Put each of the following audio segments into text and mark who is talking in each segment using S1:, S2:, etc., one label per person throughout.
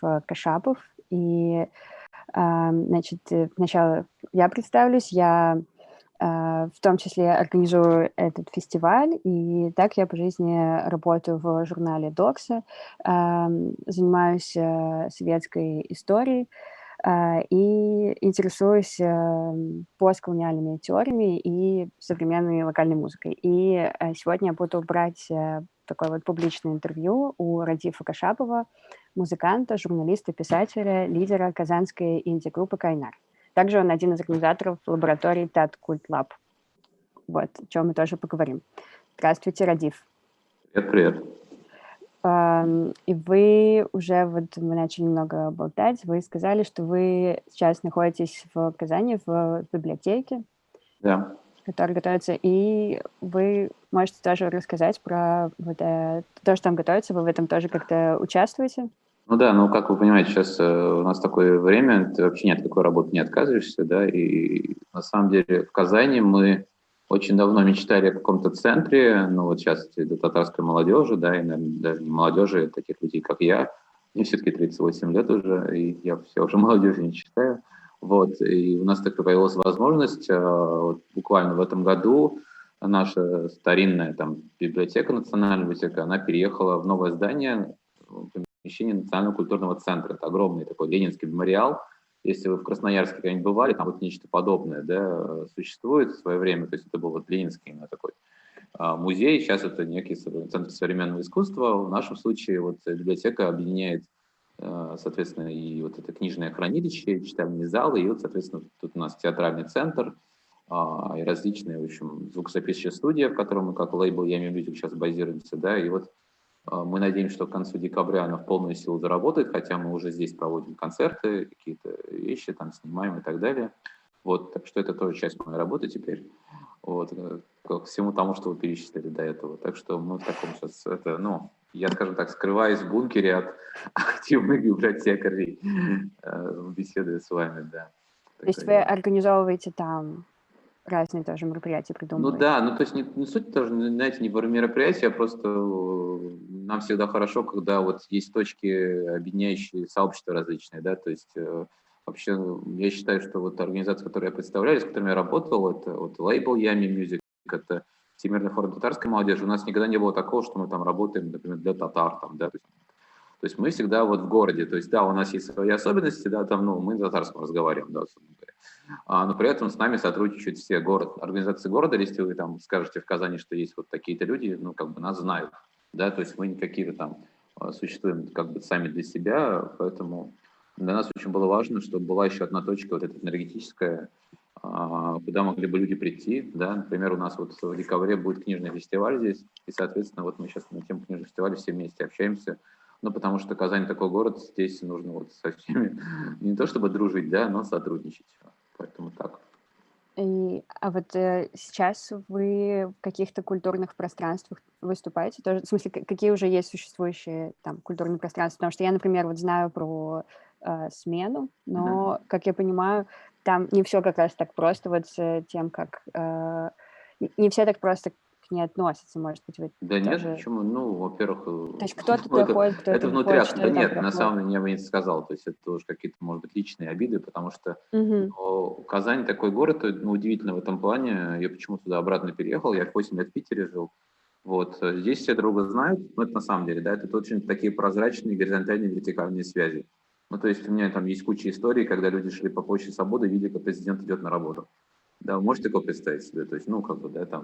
S1: Кашапов. И, значит, сначала я представлюсь, я в том числе организую этот фестиваль, и так я по жизни работаю в журнале «Докса», занимаюсь советской историей, и интересуюсь постколониальными теориями и современной локальной музыкой. И сегодня я буду брать такое вот публичное интервью у Радифа Кашапова, музыканта, журналиста, писателя, лидера казанской инди-группы «Кайнар». Также он один из организаторов лаборатории ТАТ Культ Лаб. Вот, о чем мы тоже поговорим. Здравствуйте, Радиф.
S2: Привет, привет.
S1: И вы уже, вот мы начали немного болтать, вы сказали, что вы сейчас находитесь в Казани в библиотеке,
S2: Да.
S1: которая готовится, и вы можете тоже рассказать про вот, то, что там готовится, вы в этом тоже как-то участвуете?
S2: Ну да, ну как вы понимаете, сейчас у нас такое время, ты вообще ни от какой работы не отказываешься, да, и на самом деле в Казани мы очень давно мечтали о каком-то центре, ну вот сейчас для татарской молодежи, да, и, наверное, даже не молодежи, таких людей, как я, мне все-таки 38 лет уже, и я все уже молодежью не считаю, вот, и у нас такая появилась возможность, вот, буквально в этом году наша старинная там библиотека, национальная библиотека, она переехала в новое здание, помещение Национального культурного центра. Это огромный такой ленинский мемориал. Если вы в Красноярске когда-нибудь бывали, там вот нечто подобное, да, существует в свое время. То есть это был вот ленинский именно такой музей. Сейчас это некий центр современного искусства. В нашем случае вот библиотека объединяет, соответственно, и вот это книжное хранилище, читальный зал, и вот, соответственно, тут у нас театральный центр, и различные, в общем, звукозаписывающие студии, в котором мы как лейбл Yummy Music сейчас базируемся, да, и вот мы надеемся, что к концу декабря она в полную силу заработает, хотя мы уже здесь проводим концерты, какие-то вещи там снимаем и так далее. Вот, так что это тоже часть моей работы теперь. Вот, к всему тому, что вы перечислили до этого. Так что мы в таком сейчас, это, ну, я, скажем так, скрываюсь в бункере от активных библиотекарей, беседуя с вами, да.
S1: То есть вы организовываете там разные тоже мероприятия,
S2: Ну
S1: придумываете?
S2: да, ну то есть не суть тоже, знаете, не в мероприятии, а просто нам всегда хорошо, когда вот есть точки, объединяющие сообщества различные, да, то есть вообще я считаю, что вот организации, которые я представляю, с которыми я работал, это вот лейбл Yummy Music, это Всемирный форум татарской молодежи, у нас никогда не было такого, что мы там работаем, например, для татар, там, да, то есть мы всегда вот в городе, то есть да, у нас есть свои особенности, да, там, ну, мы на татарском разговариваем, да, собственно говоря. Но при этом с нами сотрудничают все организации города. Если вы там скажете в Казани, что есть вот такие-то люди, ну, как бы нас знают, да, то есть мы не какие-то там существуем как бы сами для себя, поэтому для нас очень было важно, чтобы была еще одна точка, вот эта энергетическая, куда могли бы люди прийти, да, например, у нас вот в декабре будет книжный фестиваль здесь, и, соответственно, вот мы сейчас на тему книжного фестиваля все вместе общаемся, ну, потому что Казань такой город, здесь нужно вот со всеми не то чтобы дружить, да, но сотрудничать. Поэтому так.
S1: А вот сейчас вы в каких-то культурных пространствах выступаете тоже? В смысле, какие уже есть существующие там культурные пространства? Потому что я, например, вот знаю про смену, но, как я понимаю, там не все как раз так просто вот с тем, как... не все так просто к ней относятся, может быть, вы
S2: Да нет,
S1: тоже...
S2: почему? Ну, во-первых,
S1: То есть кто-то
S2: ну,
S1: проходит,
S2: это
S1: кто-то выходит,
S2: внутряшка. Да
S1: что там
S2: нет, на
S1: проходит.
S2: самом деле я бы не сказал. То есть это уже какие-то, может быть, личные обиды, потому что
S1: Мгм.
S2: Казань такой город, ну, удивительно в этом плане. Я почему туда обратно переехал, я 8 лет в Питере жил. Вот, здесь все друга знают, ну, это на самом деле, да, это очень такие прозрачные горизонтальные вертикальные связи. Ну, то есть у меня там есть куча историй, когда люди шли по Площади Свободы, видя, как президент идет на работу. Да, вы можете такое представить себе? То есть, ну, как бы, да, там,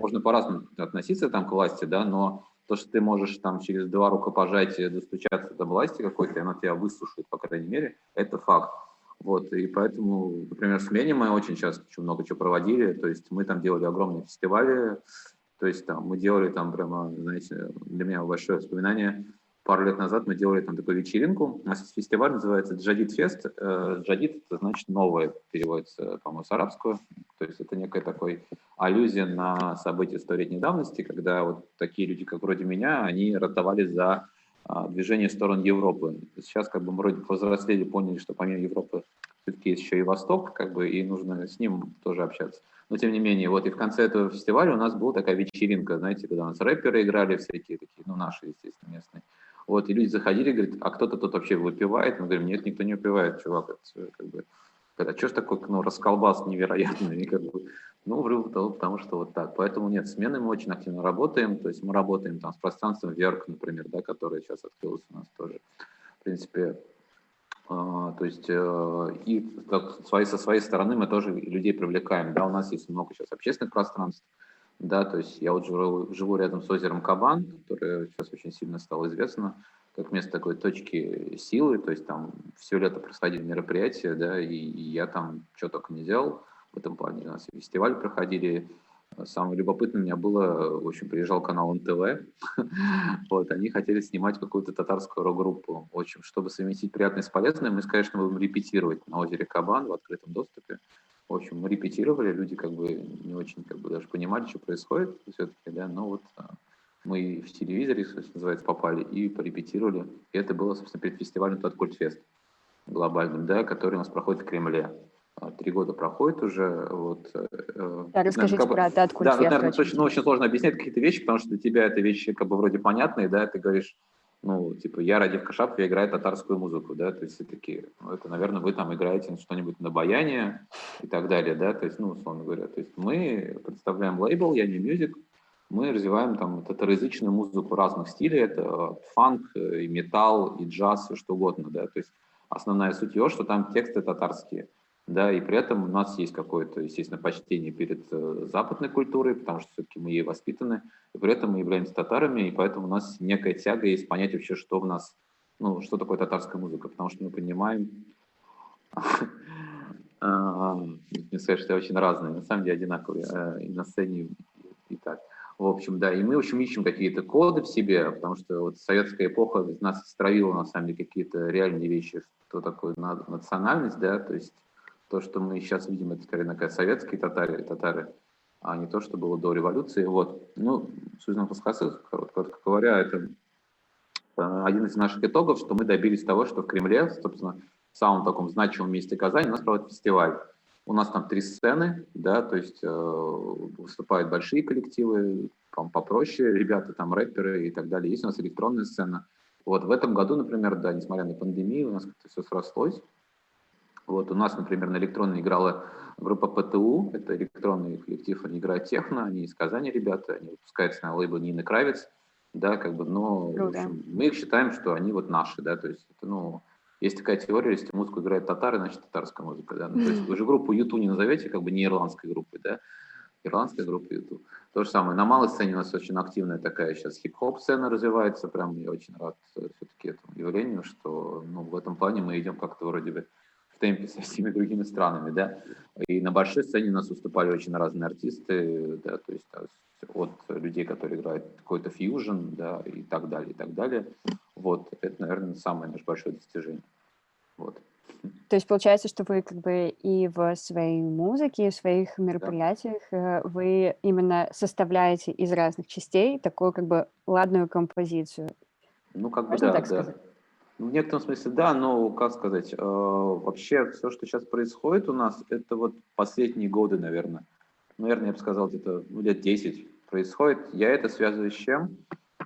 S2: можно по-разному относиться там к власти, да, но то, что ты можешь там через два рукопожатия достучаться до власти какой-то, и она тебя выслушает, по крайней мере, это факт. Вот, и поэтому, например, в смене мы очень часто очень много чего проводили, то есть мы там делали огромные фестивали, то есть там мы делали там прямо, знаете, для меня большое воспоминание, пару лет назад мы делали там такую вечеринку, у нас есть фестиваль, называется Джадид Фест. Джадид, это значит новое, переводится, по-моему, с арабского, то есть это некая такой аллюзия на события столетней давности, когда вот такие люди, как вроде меня, они ратовали за движение в сторону Европы. Сейчас как бы мы вроде повзрослели, поняли, что помимо Европы все-таки есть еще и Восток, как бы, и нужно с ним тоже общаться. Но тем не менее, вот и в конце этого фестиваля у нас была такая вечеринка, знаете, когда у нас рэперы играли всякие такие, ну, наши, естественно, местные. Вот, и люди заходили, говорят, а кто-то тут вообще выпивает? Мы говорим, нет, никто не выпивает, чувак, это как бы... А что ж такое, ну, расколбас невероятный, и как бы, ну, вру, потому что вот так. Поэтому нет, смены мы очень активно работаем, то есть мы работаем там с пространством Верк, например, да, которое сейчас открылось у нас тоже. В принципе, то есть и со своей стороны мы тоже людей привлекаем, да, у нас есть много сейчас общественных пространств, да, то есть я вот живу рядом с озером Кабан, которое сейчас очень сильно стало известно, как место такой точки силы, то есть там все лето происходили мероприятия, да, и я там что только не делал в этом плане. У нас и фестиваль проходили. Самое любопытное у меня было, в общем, приезжал канал НТВ, вот, они хотели снимать какую-то татарскую рок-группу. В общем, чтобы совместить приятное с полезным, мы, конечно, будем репетировать на озере Кабан в открытом доступе. В общем, мы репетировали, люди как бы не очень как бы даже понимали, что происходит все-таки, да, но вот мы в телевизоре, что называется, попали и порепетировали. И это было, собственно, перед фестивалем Таткультфест глобальным, да, который у нас проходит в Кремле. 3 года проходит уже. Вот,
S1: Да, расскажите
S2: как бы,
S1: про
S2: да, тут,
S1: Таткультфест,
S2: наверное,
S1: очень
S2: очень, очень
S1: интересно.
S2: сложно объяснять какие-то вещи, потому что для тебя это вещи как бы вроде понятные, да, ты говоришь, ну, типа, я Радик Кашапов, я играю татарскую музыку, да, то есть все такие, ну, это, наверное, вы там играете что-нибудь на баяне и так далее, да, то есть, ну, условно говоря, то есть мы представляем лейбл «Я не мюзик», мы развиваем там татароязычную музыку разных стилей, это фанк, и металл, и джаз, и что угодно, да, то есть основная суть его, что там тексты татарские, да, и при этом у нас есть какое-то, естественно, почтение перед западной культурой, потому что все-таки мы ей воспитаны, и при этом мы являемся татарами, и поэтому у нас некая тяга есть понять вообще, что в нас, ну, что такое татарская музыка, потому что мы понимаем, не сказать, что очень разные, на самом деле одинаковые, и на сцене, и так. В общем, да, и мы, в общем, ищем какие-то коды в себе, потому что вот советская эпоха нас стравила, на самом деле, какие-то реальные вещи, что такое национальность, да, то есть то, что мы сейчас видим, это скорее такая советские татары, а не то, что было до революции. Вот. Ну, Сузан Пасхасов, коротко говоря, это один из наших итогов, что мы добились того, что в Кремле, собственно, в самом таком значимом месте Казани у нас проводят фестиваль. У нас там 3 сцены, да, то есть выступают большие коллективы, попроще ребята, там рэперы и так далее. Есть у нас электронная сцена. Вот в этом году, например, да, несмотря на пандемию, у нас как-то все срослось. Вот у нас, например, на электронной играла группа ПТУ, это электронный коллектив, они играют техно, они из Казани ребята, они выпускаются на лейбл Нины Кравец, да, как бы, но, в
S1: Круто.
S2: общем, мы их считаем, что они вот наши, да, то есть, это, ну, есть такая теория, если музыку играют татары, значит, татарская музыка, да, ну, то есть вы же группу Юту не назовете, как бы, не ирландской группой, да, ирландская группа Юту. То же самое, на малой сцене у нас очень активная такая сейчас хип-хоп сцена развивается, прям я очень рад все-таки этому явлению, что, ну, в этом плане мы идем как-то вроде бы в темпе со всеми другими странами, да. И на большой сцене у нас выступали очень разные артисты, да, то есть от людей, которые играют какой-то фьюжн, да, и так далее, и так далее. Вот, это, наверное, самое наше большое достижение. Вот.
S1: То есть получается, что вы как бы и в своей музыке, и в своих
S2: Да.
S1: мероприятиях вы именно составляете из разных частей такую как бы ладную композицию.
S2: Ну, как бы
S1: Можно
S2: да,
S1: так
S2: да.
S1: сказать?
S2: Ну, в некотором смысле да, но, как сказать, вообще все, что сейчас происходит у нас, это вот последние годы, наверное, я бы сказал, где-то лет 10 происходит. Я это связываю с чем?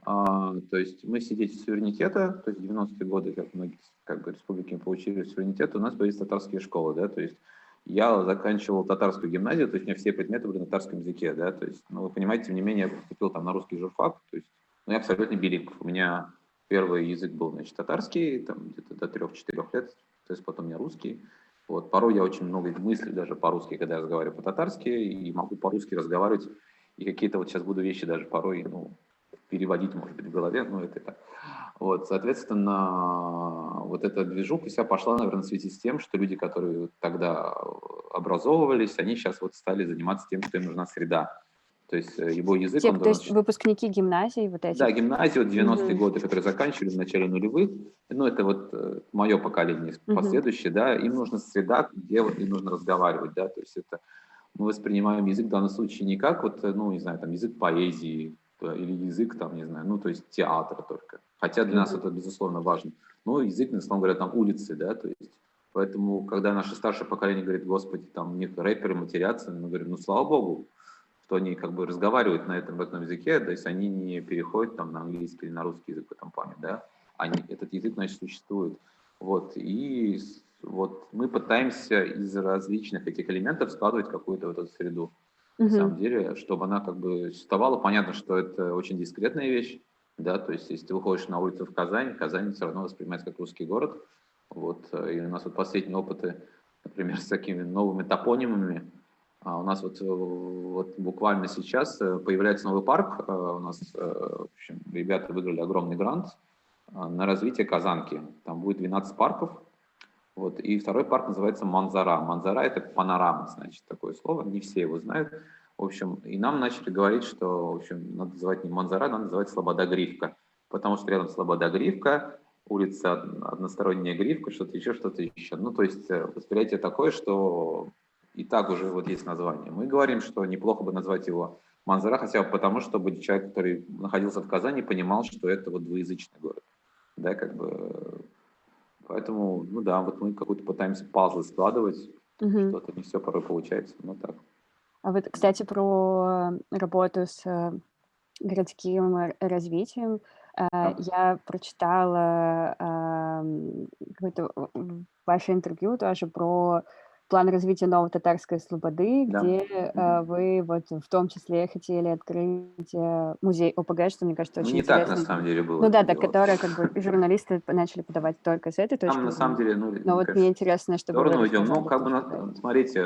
S2: То есть мы свидетели суверенитета, то есть 90-е годы, как многие как бы, республики получили суверенитет, у нас появились татарские школы, да, то есть я заканчивал татарскую гимназию, то есть у меня все предметы были на татарском языке, да, то есть, ну, вы понимаете, тем не менее, я поступил там на русский журфак, то есть, ну, я абсолютно билингв, у меня первый язык был, значит, татарский, там, где-то до 3-4 лет, то есть потом у меня русский, вот, порой я очень много мыслей даже по-русски, когда я разговариваю по-татарски, и могу по-русски разговаривать, и какие-то вот сейчас буду вещи даже порой, ну, переводить, может быть, в голове, ну, это так. Вот, соответственно, вот эта движуха вся пошла, наверное, в связи с тем, что люди, которые тогда образовывались, они сейчас вот стали заниматься тем, что им нужна среда. То есть его язык,
S1: Те,
S2: он
S1: то
S2: должен...
S1: есть выпускники гимназий вот
S2: Да,
S1: этих.
S2: гимназию 90-е
S1: Мгм.
S2: годы, которые заканчивали в начале нулевых, ну, это вот мое поколение
S1: Мгм.
S2: последующее, да, им нужна среда, где вот им нужно разговаривать, да, то есть это мы воспринимаем язык в данном случае не как вот, ну, не знаю, там, язык поэзии или язык, там, не знаю, ну, то есть театра только. Хотя для нас
S1: Мгм.
S2: это, безусловно, важно. Но язык, на самом говоря, там, улицы, да, то есть поэтому, когда наше старшее поколение говорит, господи, там, не рэперы матерятся, мы говорим, ну, слава богу, что они как бы разговаривают в этом языке, то есть они не переходят там на английский или на русский язык в этом плане, да. этот язык, значит, существует. Вот, и вот мы пытаемся из различных этих элементов складывать какую-то вот эту среду, на
S1: Мгм.
S2: самом деле, чтобы она как бы существовала. Понятно, что это очень дискретная вещь, да, то есть если ты выходишь на улицу в Казань, Казань все равно воспринимается как русский город. Вот, и у нас вот последние опыты, например, с такими новыми топонимами. У нас вот буквально сейчас появляется новый парк. У нас, в общем, ребята выиграли огромный грант на развитие Казанки. Там будет 12 парков. Вот, и второй парк называется Манзара. Манзара — это панорама, значит, такое слово. Не все его знают. В общем, и нам начали говорить, что, в общем, надо называть не Манзара, надо называть Слобода-Гривка. Потому что рядом Слобода-Гривка, улица односторонняя Гривка, что-то еще, что-то еще. Ну, то есть восприятие такое, что и так уже вот есть название. Мы говорим, что неплохо бы назвать его Манзара, хотя бы потому, чтобы человек, который находился в Казани, понимал, что это вот двуязычный город. Да, как бы. Поэтому, ну да, вот мы какую-то пытаемся пазлы складывать,
S1: Мгм.
S2: что-то не все порой получается, но так.
S1: А вот, кстати, про работу с городским развитием.
S2: Да.
S1: Я прочитала какое-то ваше интервью тоже про план развития новой татарской слободы,
S2: Да.
S1: где вы вот в том числе хотели открыть музей ОПГ, что, мне кажется,
S2: Ну,
S1: очень
S2: не так на
S1: интересно.
S2: самом деле было
S1: Ну да,
S2: это
S1: так,
S2: дело.
S1: которое как бы журналисты начали подавать только с этой
S2: Там
S1: точки
S2: на самом
S1: зрения.
S2: деле, ну,
S1: Но
S2: мы,
S1: вот мне
S2: конечно,
S1: интересно,
S2: в
S1: чтобы вы
S2: сторону идем. Ну,
S1: рассказали
S2: как бы,
S1: тоже про это.
S2: смотрите,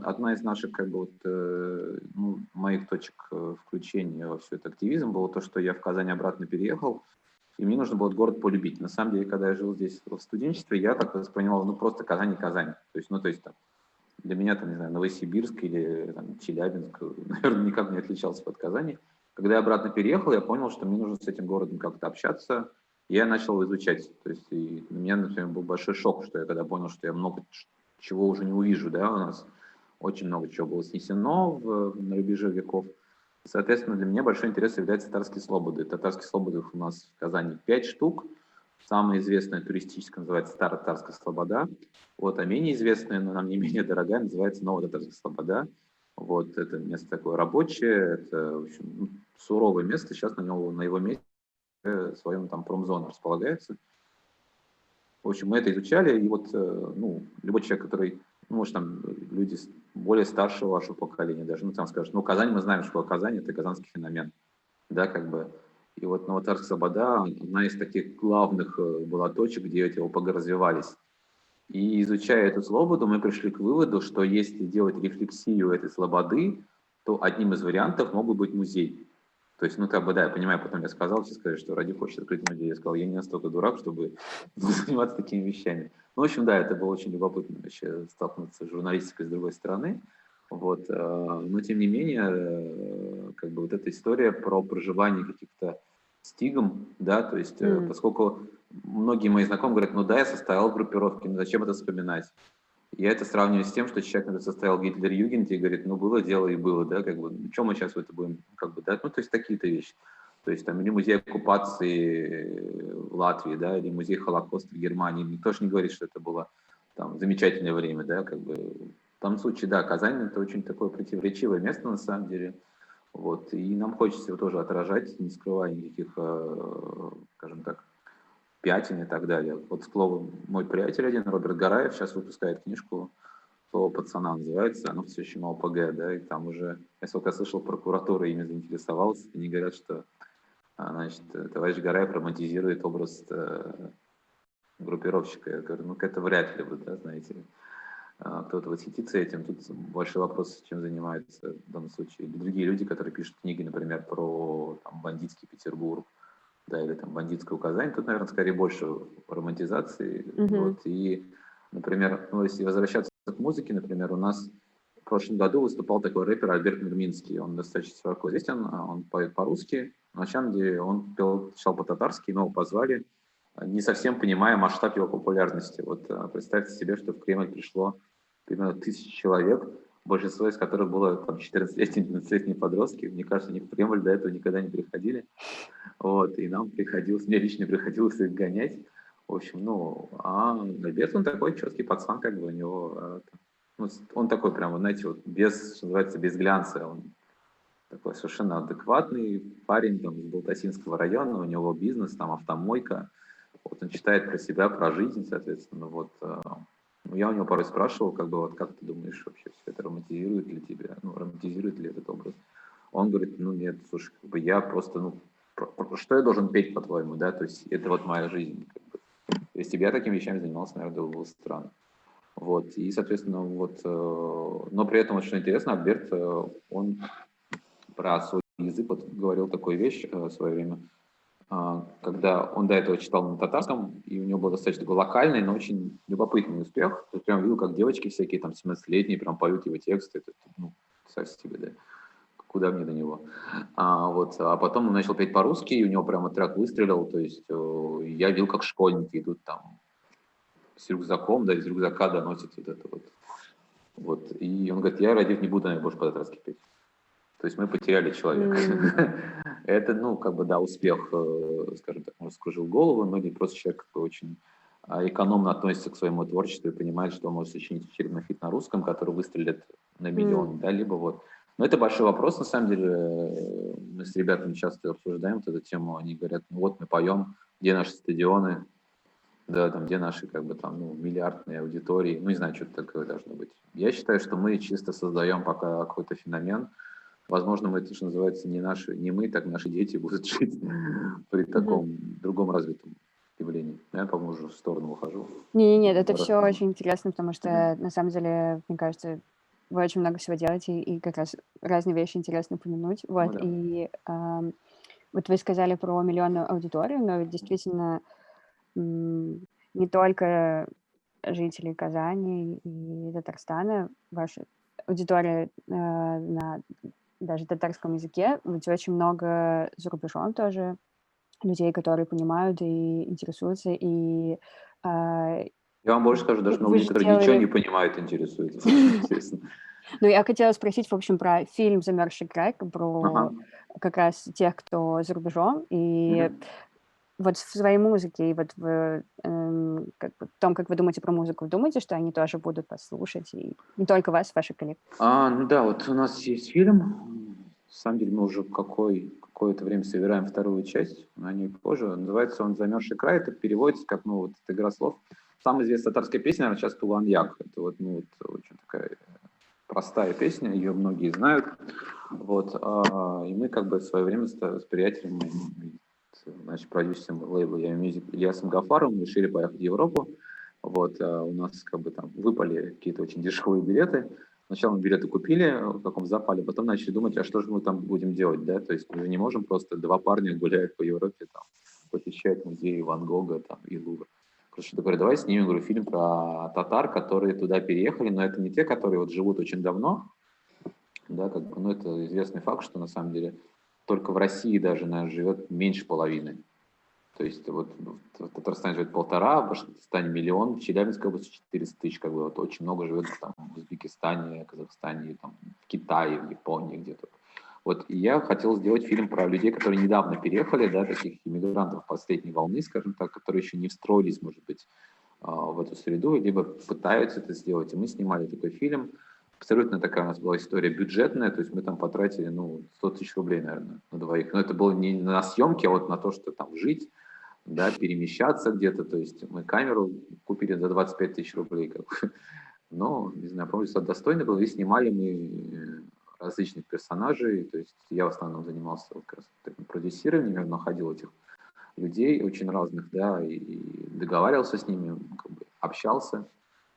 S2: одна из наших, как бы, вот, ну, моих точек включения во все это активизм было то, что я в Казань обратно переехал, и мне нужно было этот город полюбить. На самом деле, когда я жил здесь в студенчестве, я как воспринимал, ну, просто Казань и Казань. То есть, ну, то есть, там, для меня, там, не знаю, Новосибирск или там, Челябинск, наверное, никак не отличался от Казани. Когда я обратно переехал, я понял, что мне нужно с этим городом как-то общаться, и я начал его изучать. То есть и для меня, например, был большой шок, что я когда понял, что я много чего уже не увижу, да, у нас очень много чего было снесено на рубеже веков. Соответственно, для меня большой интерес является татарские слободы. Татарских слободов у нас в Казани 5 штук. Самая известная туристическая называется Старая Татарская Слобода. Вот, а менее известная, но нам не менее дорогая, называется Новая Татарская Слобода. Вот, это место такое рабочее, это, в общем, ну, суровое место. Сейчас на его месте своем там промзона располагается. В общем, мы это изучали, и вот, ну, любой человек, который, ну, может, там, люди более старшего вашего поколения даже, ну, там скажут, ну, Казань, мы знаем, что Казань — это казанский феномен, да, как бы. И вот Новотарская Слобода — одна из таких главных была точек, где эти ОПГ развивались. И изучая эту слободу, мы пришли к выводу, что если делать рефлексию этой слободы, то одним из вариантов мог бы быть музей. То есть, ну, как бы, да, я понимаю, потом я сказал, все сказали, что Ради хочет открыть музей. Я сказал, я не настолько дурак, чтобы заниматься такими вещами. Ну, в общем, да, это было очень любопытно вообще столкнуться с журналистикой с другой стороны. Вот, но, тем не менее, как бы вот эта история про проживание каких-то стигм, да, то есть,
S1: М.
S2: поскольку многие мои знакомые говорят, ну да, я состоял в группировке, ну зачем это вспоминать? Я это сравниваю с тем, что человек, который состоял в Гитлер-Югенде и говорит, ну было дело и было, да, как бы, ну что мы сейчас в это будем, как бы, да, ну то есть такие-то вещи. То есть там или музей оккупации в Латвии, да, или музей Холокоста в Германии, никто же не говорит, что это было там замечательное время, да, как бы. В том случае, да, Казань — это очень такое противоречивое место на самом деле, вот, и нам хочется его тоже отражать, не скрывая никаких, скажем так, пятен и так далее. Вот, к слову, мой приятель один, Роберт Гараев, сейчас выпускает книжку «Слово пацана» называется, оно все еще на ОПГ, да, и там уже, я сколько слышал, прокуратура ими заинтересовалась, они говорят, что, значит, товарищ Гараев романтизирует образ группировщика. Я говорю, ну, это вряд ли, да, знаете, кто-то восхитится этим. Тут большой вопрос, чем занимаются в данном случае другие люди, которые пишут книги, например, про там, бандитский Петербург, да, или там бандитское указание. Тут, наверное, скорее больше романтизации.
S1: Мгм.
S2: Вот. И, например, ну, если возвращаться к музыке, например, у нас в прошлом году выступал такой рэпер Альберт Мирминский. Он достаточно широко известен, он поет по-русски. На самом деле он читал по-татарски, но его позвали, не совсем понимая масштаб его популярности. Вот представьте себе, что в Кремль пришло примерно 1000 человек, большинство из которых было там 14-летние, 12-летние подростки. Мне кажется, они в Кремль до этого никогда не приходили. Вот, и нам приходилось, мне лично приходилось их гонять. В общем, ну, а Альберт, он такой четкий пацан, как бы у него, ну, он такой прям, знаете, вот без, что называется, без глянца, он такой совершенно адекватный парень там, из Балтасинского района, у него бизнес, там автомойка. Вот он читает про себя, про жизнь, соответственно. Вот, ну, я у него порой спрашивал, как бы, вот, как ты думаешь вообще, все это романтизирует ли тебя, ну, романтизирует ли этот образ? Он говорит, ну, нет, слушай, как бы я просто, ну, что я должен петь, по-твоему, да, то есть это вот моя жизнь. Как бы. Если бы я такими вещами занимался, наверное, было бы странно. Вот, и, соответственно, вот, но при этом, очень интересно, Альберт, он про свой язык вот говорил такую вещь в свое время, когда он до этого читал на татарском, и у него был достаточно такой локальный, но очень любопытный успех. То есть прям видел, как девочки всякие, там, 17-летние, прям поют его тексты. Это, ну, представьте себе, да, куда мне до него. А потом он начал петь по-русски, и у него прямо трек выстрелил. То есть я видел, как школьники идут там с рюкзаком, да, из рюкзака доносят вот это вот. Вот. И он говорит, я, родив, не буду, наверное, больше по-татарски петь. То есть мы потеряли человека. Это, ну, как бы, да, успех, скажем так, может, скружил голову, но не просто человек очень экономно относится к своему творчеству и понимает, что он может сочинить очередной хит на русском, который выстрелит на миллион, да, либо вот. Но это большой вопрос, на самом деле. Мы с ребятами часто обсуждаем эту тему, они говорят, ну вот мы поем, где наши стадионы, да, там, где наши, как бы, там, ну, миллиардные аудитории, ну, не знаю, что-то такое должно быть. Я считаю, что мы чисто создаем пока какой-то феномен. Возможно, мы, это что называется, не мы, так наши дети будут жить при таком другом развитом явлении. Я, по-моему, уже в сторону ухожу.
S1: Нет, это все очень интересно, потому что, на самом деле, мне кажется, вы очень много всего делаете, и как раз разные вещи интересно упомянуть.
S2: Ну,
S1: Вот,
S2: да.
S1: и вот вы сказали про миллионную аудиторию, но ведь действительно не только жители Казани и Татарстана, ваша аудитория на даже татарском языке, ведь очень много за рубежом тоже людей, которые понимают и интересуются, и а,
S2: Я вам больше скажу, даже много
S1: вы
S2: людей,
S1: же
S2: которые ничего не
S1: делали...
S2: понимают, интересуются. Естественно.
S1: Ну, я хотела спросить, в общем, про фильм «Замерзший край»,
S2: Ага.
S1: про как раз тех, кто за рубежом, и
S2: Мгм.
S1: вот в своей музыке, и вот как бы в том, как вы думаете про музыку, вы думаете, что они тоже будут послушать, и не только вас, ваших коллег?
S2: Ну да, вот у нас есть фильм. На самом деле мы уже какое-то время собираем вторую часть, но не позже. Называется он «Замерзший край». Это переводится как, ну, вот, это игра слов. Самая известная татарская песня, наверное, сейчас «Тулан-Як». Это вот, ну, вот, очень такая простая песня, ее многие знают. Вот, и мы как бы в свое время с приятелем, значит, продюсером лейбла «Я Music» Ильясом Гафаровым решили поехать в Европу. Вот, у нас как бы там выпали какие-то очень дешевые билеты. Сначала мы билеты купили в каком запале, потом начали думать, а что же мы там будем делать, да, то есть мы же не можем просто два парня гулять по Европе, там, посещать музеи Ван Гога там, и Лувр. Короче, говорю, давай снимем, говорю, фильм про татар, которые туда переехали, но это не те, которые вот живут очень давно, да, как бы, ну, это известный факт, что на самом деле только в России даже, наверное, живет меньше половины. То есть вот в Татарстане живет 1,5, в Башкортостане 1 000 000, в Челябинской области 400 000, как бы вот очень много живет там в Узбекистане, Казахстане, там, в Китае, в Японии где-то. Вот, и я хотел сделать фильм про людей, которые недавно переехали, да, таких иммигрантов последней волны, скажем так, которые еще не встроились, может быть, в эту среду, либо пытаются это сделать. И мы снимали такой фильм. Абсолютно такая у нас была история бюджетная, то есть мы там потратили, ну, 100 000 рублей, наверное, на двоих. Но это было не на съемки, а вот на то, что там жить, да, перемещаться где-то. То есть мы камеру купили за 25 000 рублей. Как бы. Но, не знаю, по-моему, достойно было. И снимали мы различных персонажей. То есть я в основном занимался как раз таким продюсированием, находил этих людей очень разных, да, и договаривался с ними, как бы общался.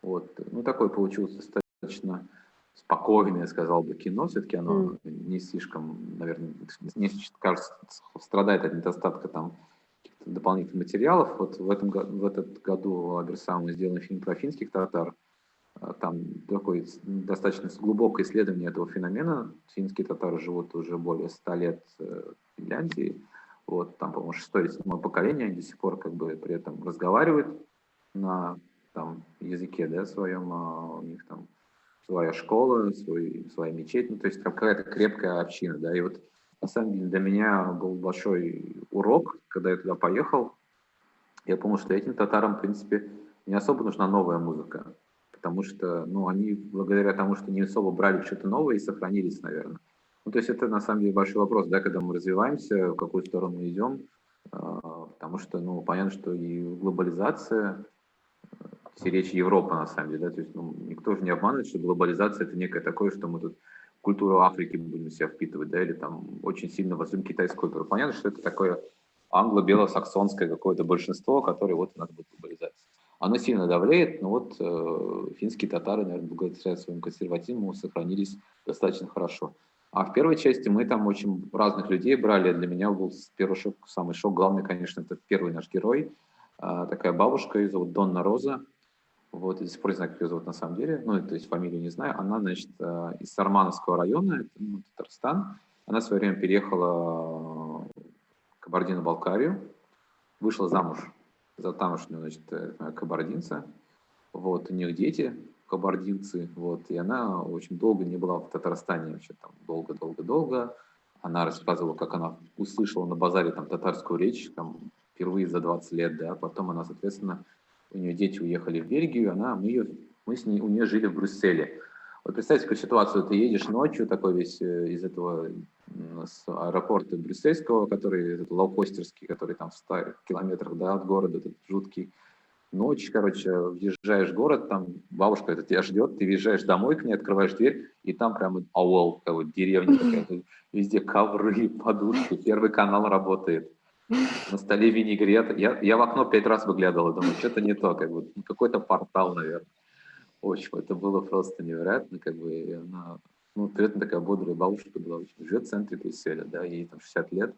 S2: Вот. Ну, такое получилось достаточно спокойное, я сказал бы, кино. Все-таки оно не слишком, наверное, не, кажется, страдает от недостатка там дополнительных материалов. Вот в этот году Аберсаму сделан фильм про финских татар. Там такое достаточно глубокое исследование этого феномена. Финские татары живут уже более 100 лет в Финляндии. Вот, там, по-моему, 6-е или 7-е поколение, они до сих пор как бы при этом разговаривают на там, языке, да, своем, у них там своя школа, своя мечеть, ну, то есть какая-то крепкая община, да, и вот на самом деле для меня был большой урок, когда я туда поехал. Я понял, что этим татарам, в принципе, не особо нужна новая музыка, потому что, ну, они благодаря тому, что не особо брали что-то новое и сохранились, наверное. Ну, то есть это на самом деле большой вопрос, да, когда мы развиваемся, в какую сторону мы идем, потому что, ну, понятно, что и глобализация, все речь Европа, на самом деле, да, то есть, ну, никто же не обманывает, что глобализация это некое такое, что мы тут культуру Африки будем в себя впитывать, да, или там очень сильно возьмем китайскую культуру. Понятно, что это такое англо-бело-саксонское какое-то большинство, которое вот у нас будет глобализация. Оно сильно давлеет, но вот финские татары, наверное, благодаря своему консерватизму сохранились достаточно хорошо. А в первой части мы там очень разных людей брали. Для меня был первый шок, самый шок. Главный, конечно, это первый наш герой. Такая бабушка, ее зовут Донна Роза. Вот, и до сих пор не знаю, как ее зовут на самом деле. Ну, то есть фамилию не знаю. Она, значит, из Сармановского района, это, ну, Татарстан. Она в свое время переехала в Кабардино-Балкарию, вышла замуж за тамошнего, значит, кабардинца. Вот, у нее дети кабардинцы, вот, и она очень долго не была в Татарстане, вообще там долго-долго-долго. Она рассказывала, как она услышала на базаре там татарскую речь, там, впервые за 20 лет, да, потом она, соответственно, у нее дети уехали в Бельгию, мы с ней, у нее жили в Брюсселе. Вот представьте, какую ситуацию, ты едешь ночью, такой весь из этого с аэропорта брюссельского, который этот лоукостерский, который там в 100 километрах, да, от города, этот жуткий, ночь, короче, въезжаешь в город, там бабушка это тебя ждет, ты въезжаешь домой к ней, открываешь дверь, и там прямо аул, вот деревня такая, везде ковры, подушки, первый канал работает, на столе винегрет. Я в окно 5 раз выглядывал, думаю, что-то не то, как бы, какой-то портал, наверное. В общем, это было просто невероятно, как бы, и она, ну, при этом такая бодрая бабушка была, живет в центре Брюсселя, да, ей там 60 лет,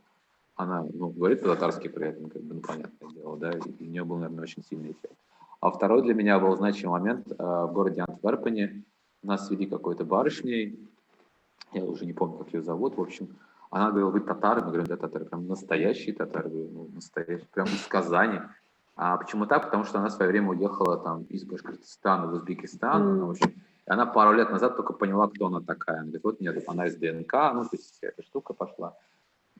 S2: она, ну, говорит по-татарски при этом, как бы, ну, понятное дело, да, и у нее был, наверное, очень сильный эффект. А второй для меня был значимый момент в городе Антверпене. Нас вели какой-то барышней, я уже не помню, как ее зовут, в общем, она говорила, вы татары? Мы говорим, да, татары, прям настоящие татары, говорю, ну, настоящие, прям из Казани. А почему так? Потому что она в свое время уехала там из Башкортостана в Узбекистан, она, в общем, и она пару лет назад только поняла, кто она такая. Она говорит, вот нет, она из ДНК, ну, то есть вся эта штука пошла.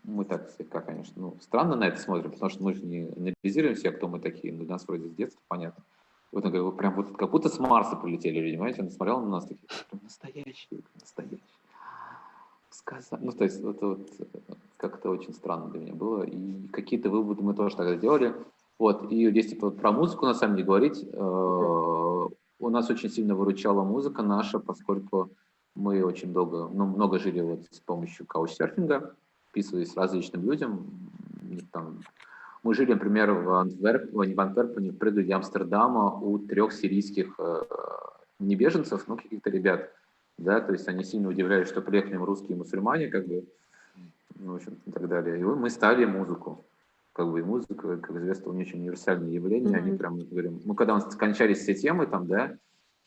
S2: Мы так слегка, конечно, ну, странно на это смотрим, потому что мы же не анализируем себя, кто мы такие, но для нас вроде с детства понятно. Вот он говорит, прям вот как будто с Марса полетели люди, понимаете, она смотрела на нас, такие, прям настоящие, настоящие. Сказать. Ну, то есть это вот как-то очень странно для меня было, и какие-то выводы мы тоже тогда сделали. Вот, и если типа, про музыку на самом деле говорить, у нас очень сильно выручала музыка наша, поскольку мы очень долго, ну, много жили вот с помощью каучсерфинга, вписывались различным людям. Там, мы жили, например, не в Антверпене, в пригороде Амстердама у 3 сирийских не беженцев, но каких-то ребят, да, то есть они сильно удивлялись, что приехали русские мусульмане, как бы, ну, в общем, и так далее. И мы ставили музыку, как бы, и музыка, как известно, очень универсальное явление, они прям, говорим, мы когда у нас кончались все темы, там, да,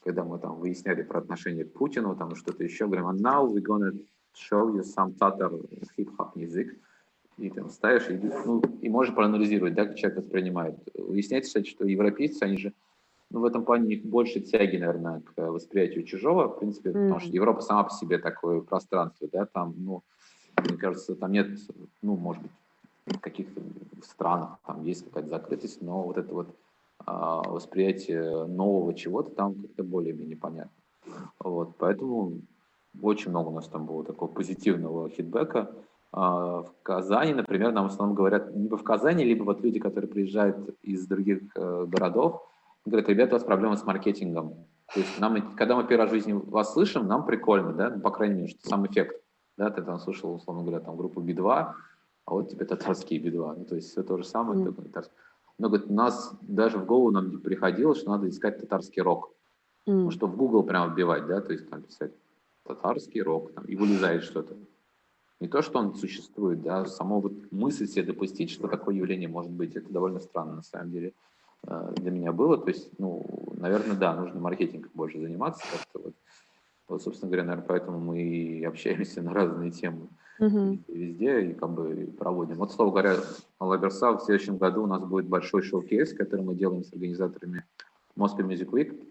S2: когда мы там выясняли про отношение к Путину, там, что-то еще, говорим, and now we're gonna show you some Tatar hip-hop music, и там ставишь, и, ну, и можешь проанализировать, да, как человек воспринимает. Выясняется, кстати, что европейцы, они же, ну, в этом плане у них больше тяги, наверное, к восприятию чужого, в принципе, потому что Европа сама по себе такое пространство, да, там, ну, мне кажется, там нет, ну, может быть, в каких-то странах там есть какая-то закрытость, но вот это вот восприятие нового чего-то там как-то более-менее понятно. Вот, поэтому очень много у нас там было такого позитивного фидбэка. В Казани, например, нам в основном говорят либо в Казани, либо вот люди, которые приезжают из других городов, говорят, ребята, у вас проблемы с маркетингом. То есть нам, когда мы первый раз в жизни вас слышим, нам прикольно, да, ну, по крайней мере, что сам эффект. Да, ты там слышал, условно говоря, там группу Би-2, а вот тебе татарские Би-2. Ну, то есть все то же самое, только татарский. Но, говорит, у нас даже в голову нам не приходило, что надо искать татарский рок. Ну, что в Google прямо вбивать, да, то есть там писать татарский рок, там, и вылезает что-то. Не то, что он существует, да, само вот мысль себе допустить, что такое явление может быть, это довольно странно на самом деле для меня было. То есть, ну, наверное, да, нужно маркетингом больше заниматься как-то вот. Вот, собственно говоря, наверное, поэтому мы и общаемся на разные темы везде и как бы проводим. Вот, слово говоря, Лаберса, в следующем году у нас будет большой шоу-кейс, который мы делаем с организаторами Moscow Music Week.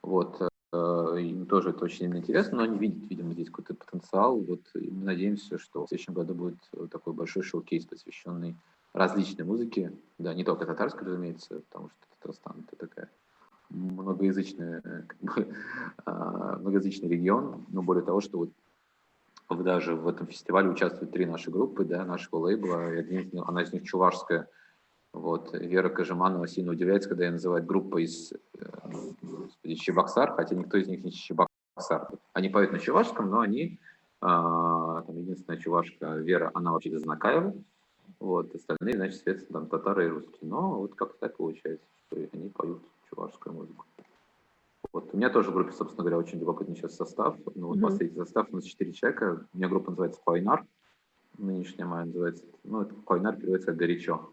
S2: Вот, им тоже это очень интересно, но они видят, видимо, здесь какой-то потенциал. Вот, и мы надеемся, что в следующем году будет такой большой шоу-кейс, посвященный различной музыке. Да, не только татарской, разумеется, потому что Татарстан — это такая многоязычный, как бы, многоязычный регион, но более того, что вот Даже в этом фестивале участвуют 3 наши группы, да, нашего лейбла, она из них чувашская. Вот. Вера Кожеманова сильно удивляется, когда ее называют группа из господи, Чебоксар, хотя никто из них не Чебоксар. Они поют на чувашском, но они, там единственная чувашка Вера, она вообще из Накаева, вот, остальные, значит, соответственно, там татары и русские. Но вот как-то так получается, что они поют чувашскую музыку. Вот. У меня тоже в группе, собственно говоря, очень любопытный сейчас состав. Ну, вот последний состав, у нас 4 человека. У меня группа называется Койнар. Нынешняя моя называется, ну, это Койнар переводится как «горячо».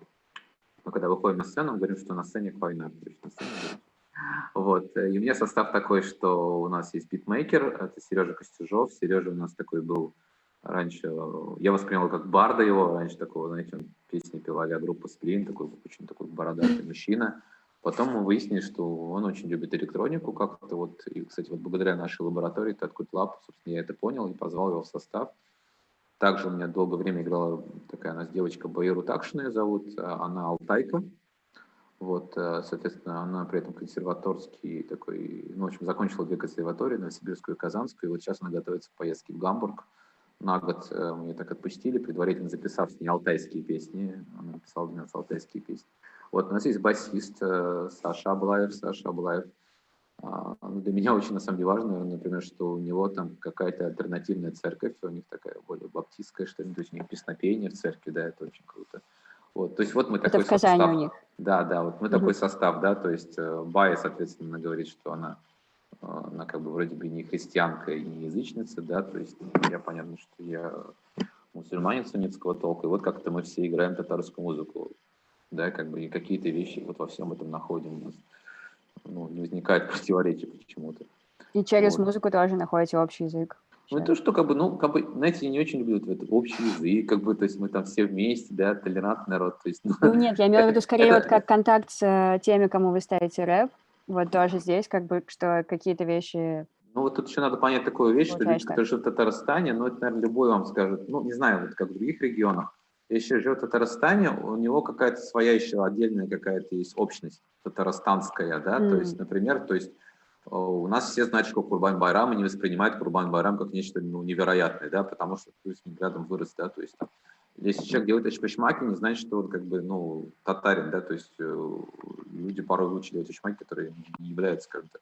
S2: Но когда выходим на сцену, мы говорим, что на сцене Койнар. То есть на сцене горячо. Вот. И у меня состав такой, что у нас есть битмейкер, это Сережа Костюжов. Сережа у нас такой был раньше, я воспринял как барда его, раньше такого, знаете, он песни пел а-ля группа Сплин, такой очень такой бородатый мужчина. Потом мы выяснили, что он очень любит электронику как-то вот, и, кстати, вот благодаря нашей лаборатории Tatkut Lab, собственно, я это понял и позвал его в состав. Также у меня долгое время играла такая у нас девочка Баиру Такшина ее зовут, она алтайка. Вот, соответственно, она при этом консерваторский такой, ну, в общем, закончила 2 консерватории, Новосибирскую и Казанскую, и вот сейчас она готовится к поездке в Гамбург. На год мы ее так отпустили, предварительно записав с ней алтайские песни. Она написала для нас алтайские песни. Вот, у нас есть басист Саша Аблаев. Ну, для меня очень, на самом деле, важно, например, что у него там какая-то альтернативная церковь, у них такая более баптистская, что ли, то есть у них песнопение в церкви, да, это очень круто. Вот, то есть вот мы
S1: Это
S2: такой
S1: в Казани у
S2: состав.
S1: них.
S2: Да, вот мы такой состав, да, то есть Бая, соответственно, говорит, что она как бы вроде бы не христианка и не язычница, да, то есть я понятно, что я мусульманин суннитского толка, и вот как-то мы все играем татарскую музыку, да, как бы и какие-то вещи вот во всем этом находим у нас, ну, не возникает противоречий почему-то.
S1: И через
S2: Вот.
S1: музыку тоже находите общий язык.
S2: Ну, и то, что как бы, ну, как бы, знаете, я не очень люблю вот этот общий язык, как бы, то есть мы там все вместе, да, толерантный народ, то есть, ну,
S1: Ну нет, я имела в виду скорее вот
S2: это,
S1: как контакт с теми, кому вы ставите рэп. Вот тоже здесь как бы, что какие-то вещи
S2: ну, вот тут еще надо понять такую вещь, что люди,
S1: получаешь так.
S2: которые живут в Татарстане, ну, это, наверное, любой вам скажет, ну, не знаю, вот как в других регионах, если живет в Татарстане, у него какая-то своя еще отдельная какая-то есть общность татарстанская, да, то есть, например, то есть у нас все знают, что Курбан-Байрам, и не воспринимают Курбан-Байрам как нечто, ну, невероятное, да, потому что, то есть, рядом вырос, да, то есть, если человек делает эчпочмаки, не значит, что он как бы, ну, татарин, да, то есть люди порой выучили эчпочмаки, которые не являются, скажем так,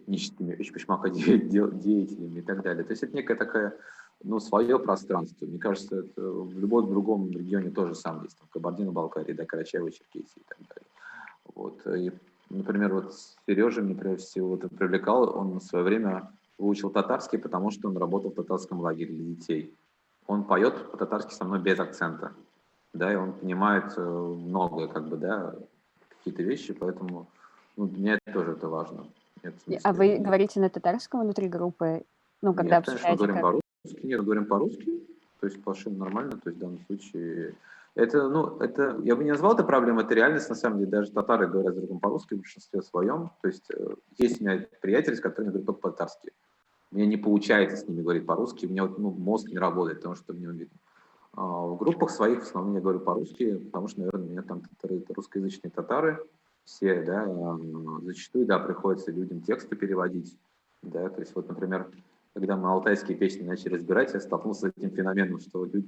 S2: нищими деятелями и так далее. То есть это некая такая, ну, свое пространство. Мне кажется, это в любом другом регионе тоже самое есть. Там Кабардино-Балкария, да, Карачаево-Черкесия и так далее. Вот. И, например, вот Сережа меня прежде всего это привлекал. Он в свое время выучил татарский, потому что он работал в татарском лагере для детей. Он поет по-татарски со мной без акцента. Да, и он понимает многое, как бы, да, какие-то вещи, поэтому ну, для меня это тоже это важно. Нет, в
S1: А
S2: смысле,
S1: вы говорите на татарском внутри группы? Ну, когда
S2: нет, конечно, мы
S1: обсуждаете
S2: говорим
S1: как?
S2: по-русски, нет, говорим по-русски, то есть совершенно нормально, то есть в данном случае это, ну, это, я бы не назвал это проблемой, это реальность, на самом деле, даже татары говорят друг другом по-русски в большинстве своем, то есть есть у меня приятели, с которыми говорят только по-татарски, мне не получается с ними говорить по-русски, у меня вот, ну, мозг не работает, потому что мне видно. В группах своих в основном я говорю по-русски, потому что, наверное, у меня там русскоязычные татары, все, да, зачастую, да, приходится людям тексты переводить, да, то есть вот, например, когда мы алтайские песни начали разбирать, я столкнулся с этим феноменом, что люди,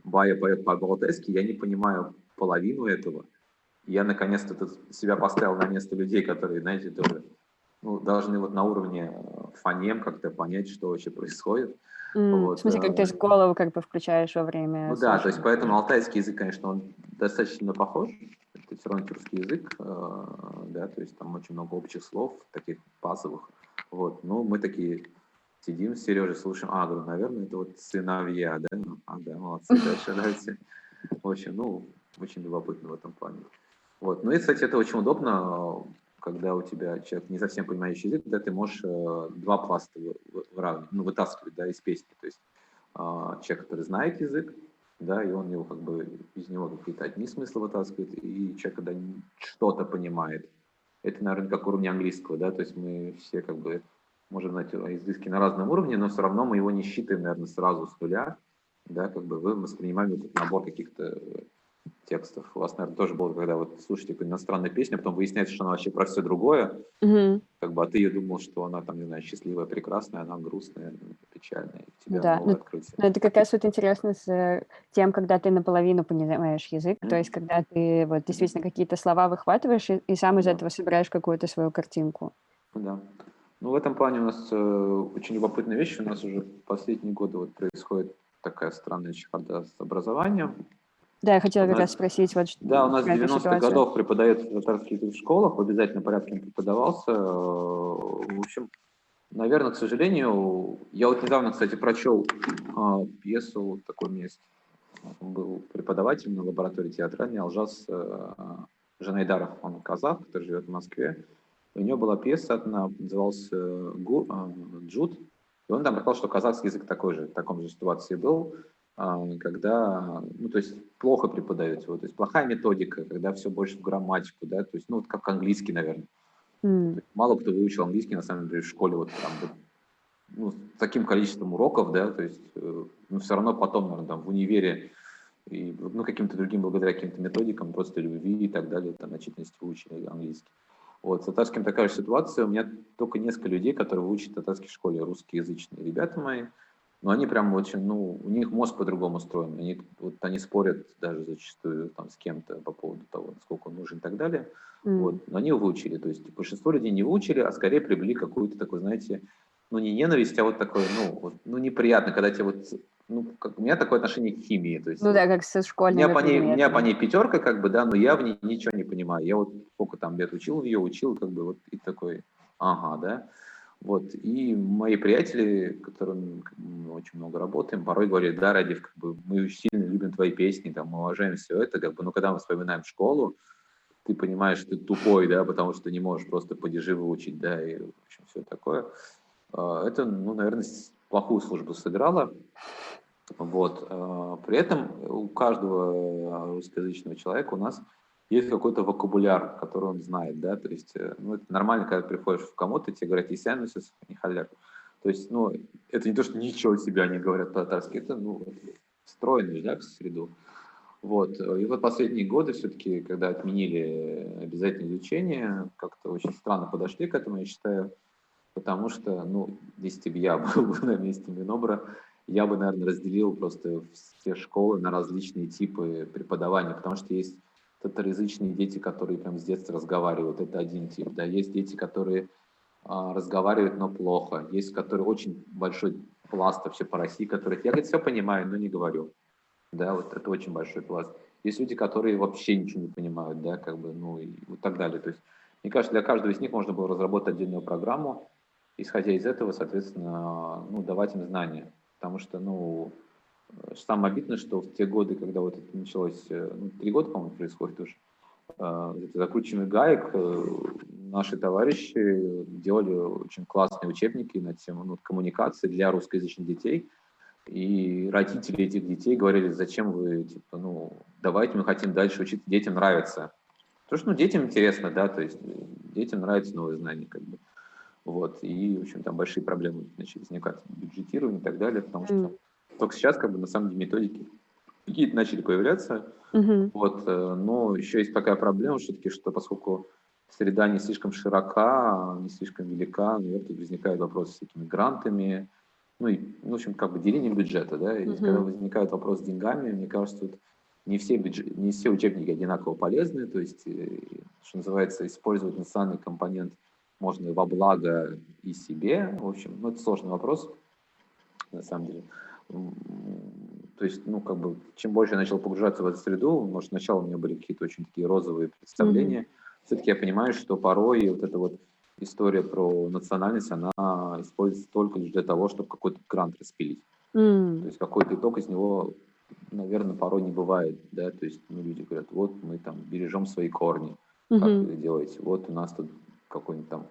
S2: Бая поет по-алтайски, я не понимаю половину этого, я наконец-то себя поставил на место людей, которые, знаете, тоже, ну, должны вот на уровне фонем как-то понять, что вообще происходит,
S1: В
S2: вот,
S1: смысле, как ты с голову как бы включаешь во время
S2: ну да, то есть
S1: слушания
S2: поэтому
S1: тоже.
S2: алтайский язык, конечно, он достаточно похож. Это все равно тюркский язык, да, то есть там очень много общих слов, таких базовых. Вот, ну мы такие сидим с Сережей, слушаем, говорю, наверное, это вот сыновья, да, да, молодцы, дальше давайте. В общем, ну, очень любопытно в этом плане. Вот, ну и, кстати, это очень удобно, когда у тебя человек не совсем понимающий язык, да, ты можешь два пласта выравнивать, ну, вытаскивать, да, из песни, то есть человек, который знает язык, да, и он его как бы из него какие-то одни смыслы вытаскивает, и человек, когда что-то понимает. Это, наверное, как уровень английского, да, то есть мы все как бы можем знать языки на разном уровне, но все равно мы его не считаем, наверное, сразу с нуля, да, как бы вы воспринимаем его как набор каких-то текстов. У вас, наверное, тоже было, когда вот слушаете какую-то иностранную песню, а потом выясняется, что она вообще про все другое,
S1: Мгм.
S2: как бы, а ты ее думал, что она там, не знаю, счастливая, прекрасная, она грустная, печальная, и у тебя
S1: Да,
S2: новое открытие.
S1: но это как раз вот интересно с тем, когда ты наполовину понимаешь язык, то есть
S2: Мгм.
S1: когда ты вот
S2: Мгм.
S1: действительно какие-то слова выхватываешь и сам из
S2: Да,
S1: этого собираешь какую-то свою картинку.
S2: да. Ну, в этом плане у нас очень любопытная вещь. У нас уже последние годы вот происходит такая странная чехарда с образованием.
S1: Да, я хотела
S2: У
S1: как
S2: нас,
S1: раз спросить вот
S2: да, у нас с
S1: про эту
S2: 90-х
S1: ситуацию.
S2: годов преподается татарский язык в школах, в обязательном порядке он преподавался. В общем, наверное, к сожалению, я вот недавно, кстати, прочел пьесу, такой у меня есть, был преподаватель на лаборатории театральной, Алжас Жанайдаров, он казах, который живет в Москве. У него была пьеса одна, называлась «Джуд», и он там рассказал, что казахский язык такой же, в таком же ситуации был, когда, ну, то есть плохо преподают его, то есть плохая методика, когда все больше в грамматику, да, то есть, ну, вот как английский, наверное.
S1: М,
S2: Мало кто выучил английский, на самом деле, в школе, вот там, вот, ну, с таким количеством уроков, да, то есть, ну, все равно потом, наверное, там, в универе и, ну, каким-то другим, благодаря каким-то методикам, просто любви и так далее, там, начитанности выучили английский. Вот, с татарским такая же ситуация. У меня только несколько людей, которые выучат татарский в школе, русскоязычные ребята мои. Но они прям очень, ну, у них мозг по-другому устроен. Они, вот, они спорят даже зачастую там, с кем-то по поводу того, насколько он нужен и так далее. Вот.
S1: м.
S2: Но они выучили. То есть большинство людей не выучили, а скорее приобрели какую-то такую, знаете, ну, не ненависть, а вот такое, ну, вот, ну неприятно, когда тебе вот, ну, как, у меня такое отношение к химии. То есть
S1: Ну
S2: вот
S1: да, как со школьными
S2: у меня по
S1: предметами.
S2: ней пятерка, как бы, да, но я в ней ничего не понимаю. Я вот сколько там лет учил ее, учил, как бы, вот, и такой, ага, да. Вот, и мои приятели, с которыми мы очень много работаем, порой говорят, да, Радив, как бы, мы очень сильно любим твои песни, там, мы уважаем все это, как бы, но когда мы вспоминаем школу, ты понимаешь, что ты тупой, да, потому что не можешь просто падежи выучить, да, и, в общем, все такое. Это, ну, наверное, плохую службу сыграло. Вот. При этом у каждого русскоязычного человека у нас есть какой-то вокабуляр, который он знает, да, то есть, ну, это нормально, когда ты приходишь в кому-то, тебе говорят «исянусис», не халяр. То есть, ну, это не то, что ничего себе они говорят по-татарски, это, ну, встроенный, да, в среду. Вот. И вот последние годы все-таки, когда отменили обязательное изучение, как-то очень странно подошли к этому, я считаю, потому что, ну, если бы я был бы на месте Минобра, я бы, наверное, разделил просто все школы на различные типы преподавания, потому что есть татароязычные дети, которые прям с детства разговаривают, это один тип, да, есть дети, которые разговаривают, но плохо, есть, которые очень большой пласт вообще по России, которых я, говорит, все понимаю, но не говорю, да, вот это очень большой пласт. Есть люди, которые вообще ничего не понимают, да, как бы, ну, и вот так далее, то есть, мне кажется, для каждого из них можно было разработать отдельную программу, исходя из этого, соответственно, ну, давать им знания. Потому что, ну, самое обидное, что в те годы, когда вот это началось, ну, 3 года, по-моему, происходит уже, это закручивание гаек, наши товарищи делали очень классные учебники на тему, ну, коммуникации для русскоязычных детей. И родители этих детей говорили, зачем вы, типа, ну, давайте мы хотим дальше учить, детям нравится. Потому что, ну, детям интересно, да, то есть детям нравятся новые знания, как бы. Вот, и, в общем, там большие проблемы начали возникать, бюджетирование и так далее, потому что
S1: М,
S2: только сейчас, как бы, на самом деле, методики какие-то начали появляться,
S1: мгм.
S2: вот, но еще есть такая проблема все-таки, что поскольку среда не слишком широка, не слишком велика, наверное, тут возникают вопросы с такими грантами, ну и, ну, в общем, как бы делением бюджета, да, и когда
S1: Мгм.
S2: возникает вопрос с деньгами, мне кажется, тут не все учебники одинаково полезны, то есть, что называется, использовать национальный компонент можно и во благо и себе, в общем, ну, это сложный вопрос, на самом деле. То есть, ну, как бы, чем больше я начал погружаться в эту среду, может, сначала у меня были какие-то очень такие розовые
S1: Мгм.
S2: представления, все-таки я понимаю, что порой вот эта вот история про национальность, она используется только лишь для того, чтобы какой-то грант распилить. То
S1: М,
S2: есть какой-то итог из него, наверное, порой не бывает, да, то есть, ну, люди говорят, вот мы там бережем свои корни, как
S1: мгм.
S2: вы делаете, вот у нас тут какой-нибудь там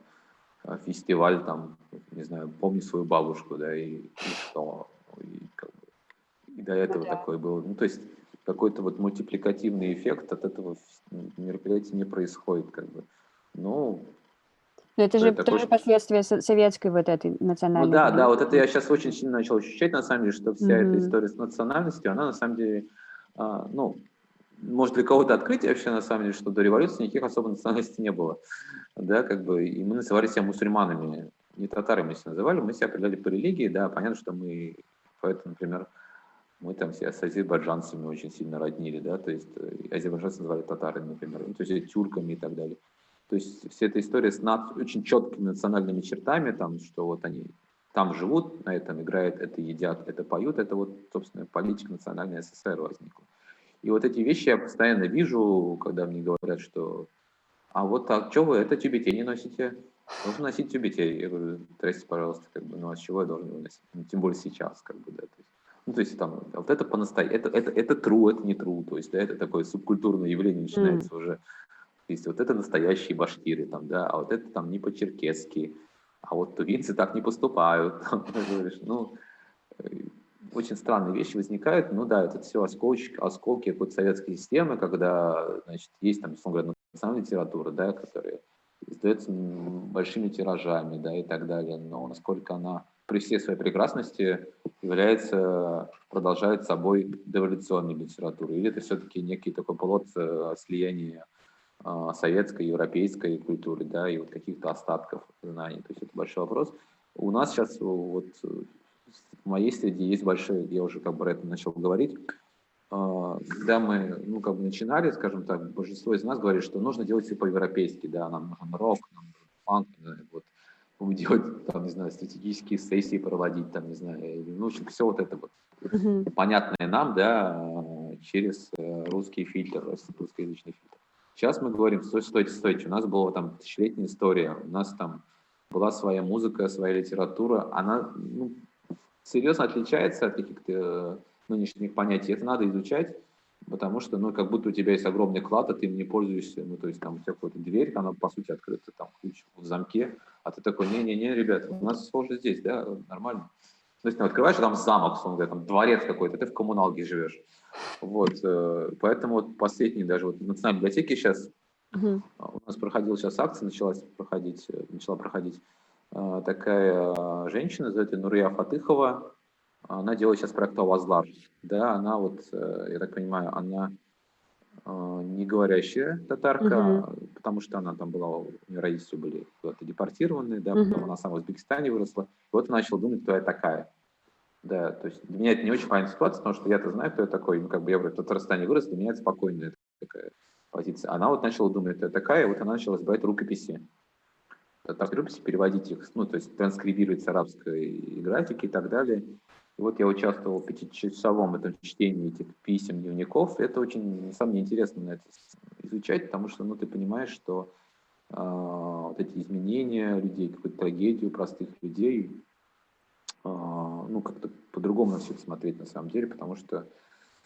S2: фестиваль, там, не знаю, помни свою бабушку, да, и что, и, как бы, и до
S1: Ну
S2: этого
S1: да.
S2: такое было. Ну, то есть какой-то вот мультипликативный эффект от этого мероприятия не происходит, как бы. Ну,
S1: Но это же
S2: такой,
S1: тоже последствия советской вот этой
S2: ну
S1: национальной
S2: да, да, вот это
S1: политики.
S2: я сейчас очень сильно начал ощущать, на самом деле, что вся эта
S1: Мгм.
S2: история с национальностью, она на самом деле, ну, может, для кого-то открытие вообще, на самом деле, что до революции никаких особо национальностей не было. Да, как бы, и мы называли себя мусульманами, не татарами себя называли, мы себя определяли по религии, да, понятно, что мы, поэтому, например, мы там себя с азербайджанцами очень сильно роднили, да, то есть азербайджанцы называли татарами, например, ну, то есть тюрками и так далее. То есть вся эта история с очень четкими национальными чертами, там, что вот они там живут, на этом играют, это едят, это поют, это вот, собственно, политика национальной СССР возникла. И вот эти вещи я постоянно вижу, когда мне говорят, что а вот так, что вы это тюбетей не носите? Должен носить тюбетей. Я говорю, здрасте, пожалуйста, как бы, ну а с чего я должен его носить? Ну, тем более сейчас, как бы, да. То есть, ну, то есть там, вот это по-настоящему, это true, это не true, то есть, да, это такое субкультурное явление начинается уже. То есть вот это настоящие башкиры, там, да, а вот это там не по-черкесски, а вот тувинцы так не поступают. Там, говоришь, ну, очень странные вещи возникают. Ну да, это все осколки какой-то советской системы, когда, значит, есть там, условно говоря, национальная литература, да, которая издается большими тиражами, да, и так далее, но насколько она при всей своей прекрасности продолжает собой дореволюционной литературой, или это все-таки некий такой плод слияния советской, европейской культуры, да, и вот каких-то остатков знаний. То есть это большой вопрос. У нас сейчас вот в моей среде есть большой, я уже как бы про это начал говорить, когда мы, ну, как бы начинали, скажем так, большинство из нас говорит, что нужно делать все по-европейски, да, нам нужен рок, нам нужен фанк, вот, будем делать, там, не знаю, стратегические сессии проводить, там, не знаю, ну, в общем, все вот это вот понятное нам, да, через русский фильтр, русскоязычный фильтр. Сейчас мы говорим, стойте, у нас была там тысячелетняя история, у нас там была своя музыка, своя литература, она, ну, серьезно отличается от каких-то нынешних понятий. Это надо изучать, потому что, ну, как будто у тебя есть огромный клад, а ты им не пользуешься, ну, то есть там у тебя какая-то дверь, она, по сути, открыта, там, ключ в замке, а ты такой, не-не-не, ребят, у нас сложно здесь, да, нормально. То есть, ну, открываешь, там замок, там дворец какой-то, ты в коммуналке живешь. Вот, поэтому вот последние даже вот в Национальной библиотеке сейчас у нас проходила сейчас акция, начала проходить такая женщина, зовут ее Нурия Фатыхова, она делает сейчас проект «Авазлар». Да, она вот, я так понимаю, она не говорящая татарка, потому что она там была, у нее родители были куда-то депортированы, да, потом она сама в Узбекистане выросла. И вот начала думать, кто я такая. Да, то есть для меня это не очень понятная ситуация, потому что я-то знаю, кто я такой. Ну, как бы я в Татарстане вырос, для меня это спокойная такая позиция. Она вот начала думать, кто я такая, и вот она начала брать рукописи. Татарские рукописи, переводить их, ну, то есть транскрибировать с арабской графики и так далее. И вот я участвовал в 5-часовом этом чтении этих писем, дневников. Это очень, на самом деле, интересно на это изучать, потому что, ну, ты понимаешь, что вот эти изменения людей, какую-то трагедию простых людей, ну, как-то по-другому на все это смотреть на самом деле, потому что,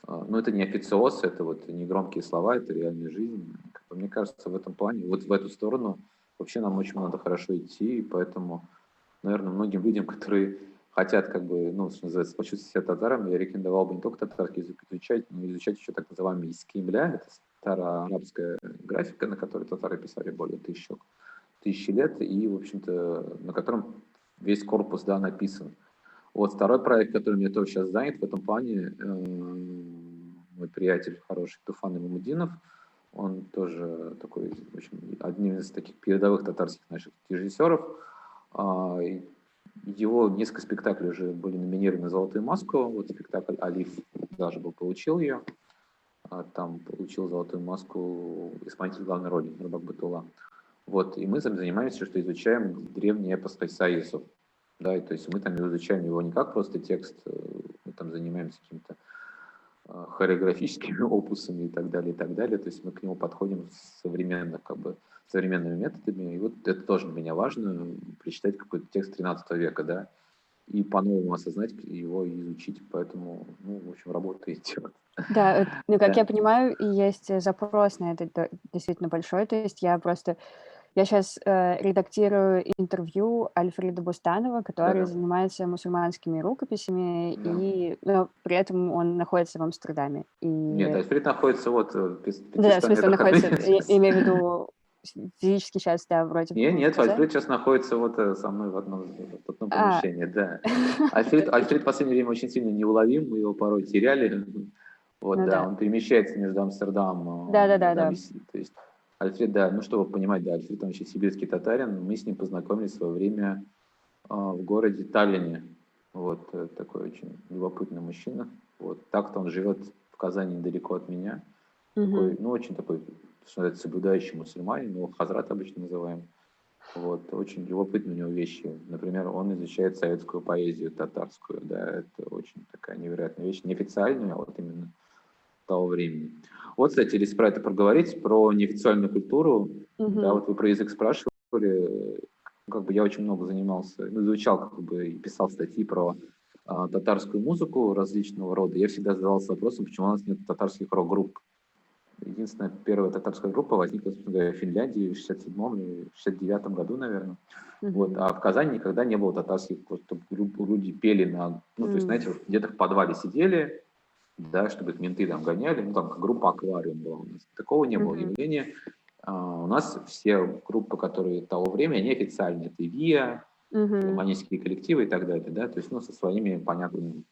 S2: ну, это не официоз, это вот не громкие слова, это реальная жизнь. Как бы, мне кажется, в этом плане, вот в эту сторону вообще нам очень надо хорошо идти, и поэтому, наверное, многим людям, которые хотят, как бы, ну, что называется, почувствовать себя татарами, я рекомендовал бы не только татарский язык изучать, но и изучать еще так называемый искимля, это староарабская графика, на которой татары писали более тысячи лет, и, в общем-то, на котором весь корпус, да, написан. Вот второй проект, который мне тоже сейчас занят в этом плане, мой приятель хороший Туфан Имамудинов, он тоже такой, в общем, одним из таких передовых татарских наших режиссеров. Его несколько спектаклей уже были номинированы на «Золотую маску». Вот спектакль «Алиф» даже получил ее. Там получил «Золотую маску» исполнитель главной роли Нурбак Батулла. Вот, и мы занимаемся, что изучаем древний эпос Кайса и Юсуф. Да, и то есть мы там изучаем его не как просто текст, мы там занимаемся какими-то хореографическими опусами и так далее, и так далее. То есть мы к нему подходим современными методами. И вот это тоже для меня важно, прочитать какой-то текст 13 века, да, и по-новому осознать его и изучить. Поэтому, ну, в общем, работа идет.
S1: Да, ну, как
S2: Да.
S1: я понимаю, и есть запрос на это действительно большой. То есть я сейчас редактирую интервью Альфреда Бустанова, который занимается мусульманскими рукописями, и при этом он находится в Амстердаме.
S2: Нет, Альфред находится вот в 500
S1: Да, в смысле, он
S2: метрах от
S1: находится,
S2: меня.
S1: я имею в виду физически сейчас, да, вроде бы в
S2: Нет,
S1: Казани.
S2: Альфред сейчас находится вот со мной в одном помещении, да. Альфред в последнее время очень сильно неуловим, мы его порой теряли. Вот,
S1: Ну
S2: да,
S1: да.
S2: он перемещается между Амстердамом,
S1: Да-да-да-да.
S2: то есть Альфред, да, ну, чтобы понимать, да, Альфред, он еще сибирский татарин, мы с ним познакомились в свое время в городе Таллине. Вот, такой очень любопытный мужчина. Вот, так-то он живет в Казани недалеко от меня. Такой,
S1: Мгм.
S2: ну, очень такой, что называется, соблюдающий мусульманин, его хазрат обычно называем. Вот, очень любопытные у него вещи. Например, он изучает советскую поэзию татарскую, да, это очень такая невероятная вещь, неофициальная, а вот именно того времени. Вот, кстати, если про это проговорить, про неофициальную культуру, да,
S1: Мгм.
S2: вот вы про язык спрашивали, как бы я очень много занимался, ну, изучал, как бы, и писал статьи про татарскую музыку различного рода. Я всегда задавался вопросом, почему у нас нет татарских рок-групп. Единственная первая татарская группа возникла, собственно говоря, в Финляндии в 67-м или 69-м году, наверное. Вот.
S1: Мгм.
S2: А в Казани никогда не было татарских, вот, чтобы люди пели на... Ну, то есть, знаете, вот где-то в подвале сидели, да, чтобы их менты там гоняли, ну, там группа «Аквариум» была у нас. Такого не было
S1: Мгм.
S2: явления. У нас все группы, которые того времени, они официальные. Это ВИА,
S1: Мгм.
S2: филармонические коллективы и так далее, да, то есть, ну, со своими понятными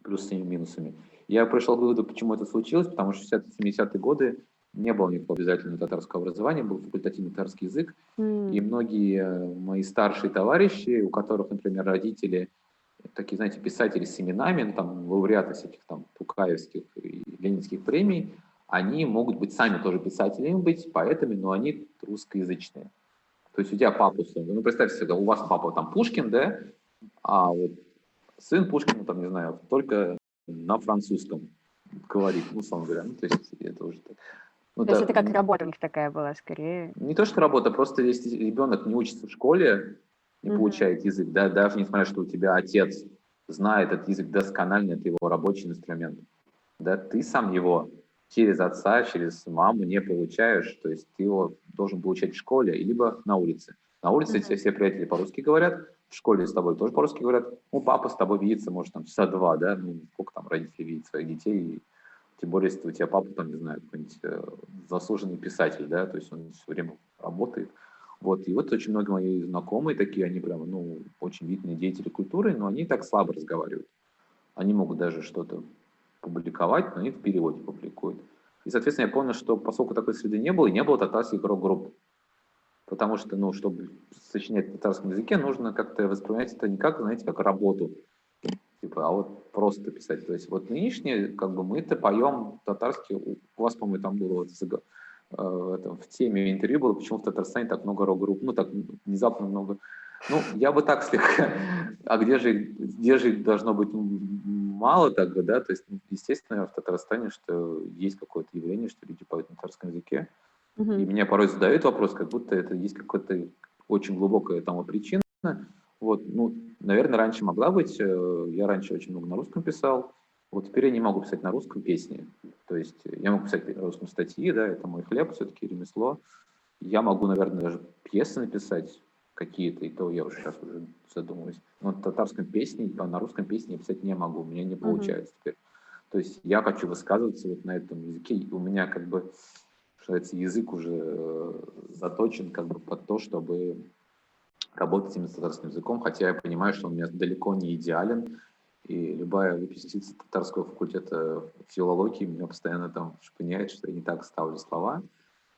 S2: плюсами и минусами. Я пришел к выводу, почему это случилось, потому что в 60-70-е годы не было никакого обязательного татарского образования, был факультативный татарский язык, и
S1: М.
S2: многие мои старшие товарищи, у которых, например, родители такие, знаете, писатели с именами, ну, там, лауреаты всяких там Тукаевских и Ленинских премий, они могут быть сами тоже писателями, быть поэтами, но они русскоязычные. То есть у тебя папа, ну, представьте себе, у вас папа там Пушкин, да, а вот сын Пушкина, там, не знаю, только на французском говорит, ну, условно говоря, ну, то есть это уже так. Ну,
S1: То есть
S2: это
S1: это как работа у них такая была скорее?
S2: не то, что работа, просто если ребенок не учится в школе, не
S1: Мгм.
S2: получает язык, да, даже несмотря, что у тебя отец знает этот язык досконально, это его рабочий инструмент, да, ты сам его через отца, через маму не получаешь, то есть ты его должен получать в школе, либо на улице. На улице
S1: Мгм.
S2: все приятели по-русски говорят, в школе с тобой тоже по-русски говорят, ну, папа с тобой видится, может, там, часа два, да, ну, сколько там родители видят своих детей, тем более, если у тебя папа, там, не знаю, какой-нибудь заслуженный писатель, да, то есть он все время работает. Вот, и вот очень много мои знакомые такие, они прям, ну, очень видные деятели культуры, но они так слабо разговаривают. Они могут даже что-то публиковать, но они в переводе публикуют. И, соответственно, я понял, что поскольку такой среды не было, и не было татарских рок-групп. Потому что, ну, чтобы сочинять на татарском языке, нужно как-то воспринимать это не как, знаете, как работу, типа, а вот просто писать. То есть вот нынешние, как бы мы-то поем татарский, у вас, по-моему, там было вот в теме интервью было, почему в Татарстане так много рок-групп, ну, так внезапно много. Ну, я бы так слегка, а где же их должно быть мало тогда, да, то есть, ну, естественно, в Татарстане, что есть какое-то явление, что люди поют на татарском языке, и
S1: Мгм.
S2: меня порой задают вопрос, как будто это есть какая-то очень глубокая тому причина. Вот, ну, наверное, раньше могла быть. Я раньше очень много на русском писал. Вот теперь я не могу писать на русском песни. То есть я могу писать на русском статьи, да, это мой хлеб, все-таки ремесло. Я могу, наверное, даже пьесы написать какие-то, и то я уже сейчас уже задумываюсь. Но на татарском песне, а на русском песне я писать не могу, у меня не
S1: Мгм.
S2: получается теперь. То есть я хочу высказываться вот на этом языке, и у меня как бы, что называется, язык уже заточен как бы под то, чтобы работать именно с татарским языком, хотя я понимаю, что он у меня далеко не идеален, и любая выпускница татарского факультета филологии меня постоянно там шпыняет, что я не так ставлю слова,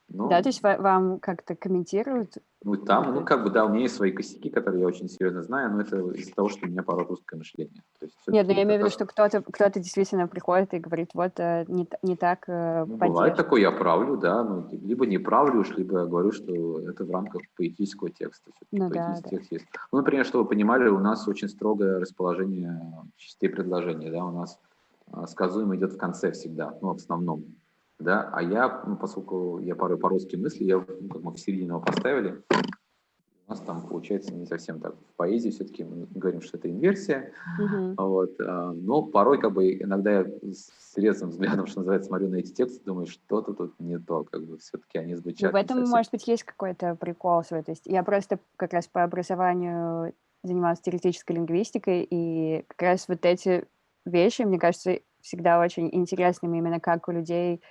S1: Да,
S2: но
S1: то есть вам как-то комментируют
S2: ну, там, ну,
S1: это?
S2: как бы, да, у меня есть свои косяки, которые я очень серьезно знаю, но это из-за того, что у меня порой русское мышление. То есть
S1: Нет, ну
S2: все-таки
S1: я имею в виду,
S2: татар...
S1: что кто-то действительно приходит и говорит: "Вот, не так,
S2: Ну, бывает
S1: поддержка".
S2: такое, я правлю, да, ну, либо не правлю уж, либо я говорю, что это в рамках поэтического текста. Все-таки
S1: Ну да,
S2: поэтический
S1: да.
S2: текст есть. Ну, например, чтобы вы понимали, у нас очень строгое расположение частей предложения, да, у нас сказуемый идет в конце всегда, ну, в основном, да, а я, ну, поскольку я порой по-русски мысли, я, ну, как мы в середине его поставили, у нас там получается не совсем так. В поэзии все-таки мы говорим, что это инверсия,
S1: Мгм.
S2: вот, но порой как бы иногда я с трезвым взглядом, что называется, смотрю на эти тексты, думаю, что-то тут не то, как бы все-таки они
S1: Ну, в
S2: звучат не
S1: этом,
S2: совсем.
S1: может быть, есть какой-то прикол свой. То есть я просто как раз по образованию занималась теоретической лингвистикой, и как раз вот эти вещи, мне кажется, всегда очень интересными, именно как у людей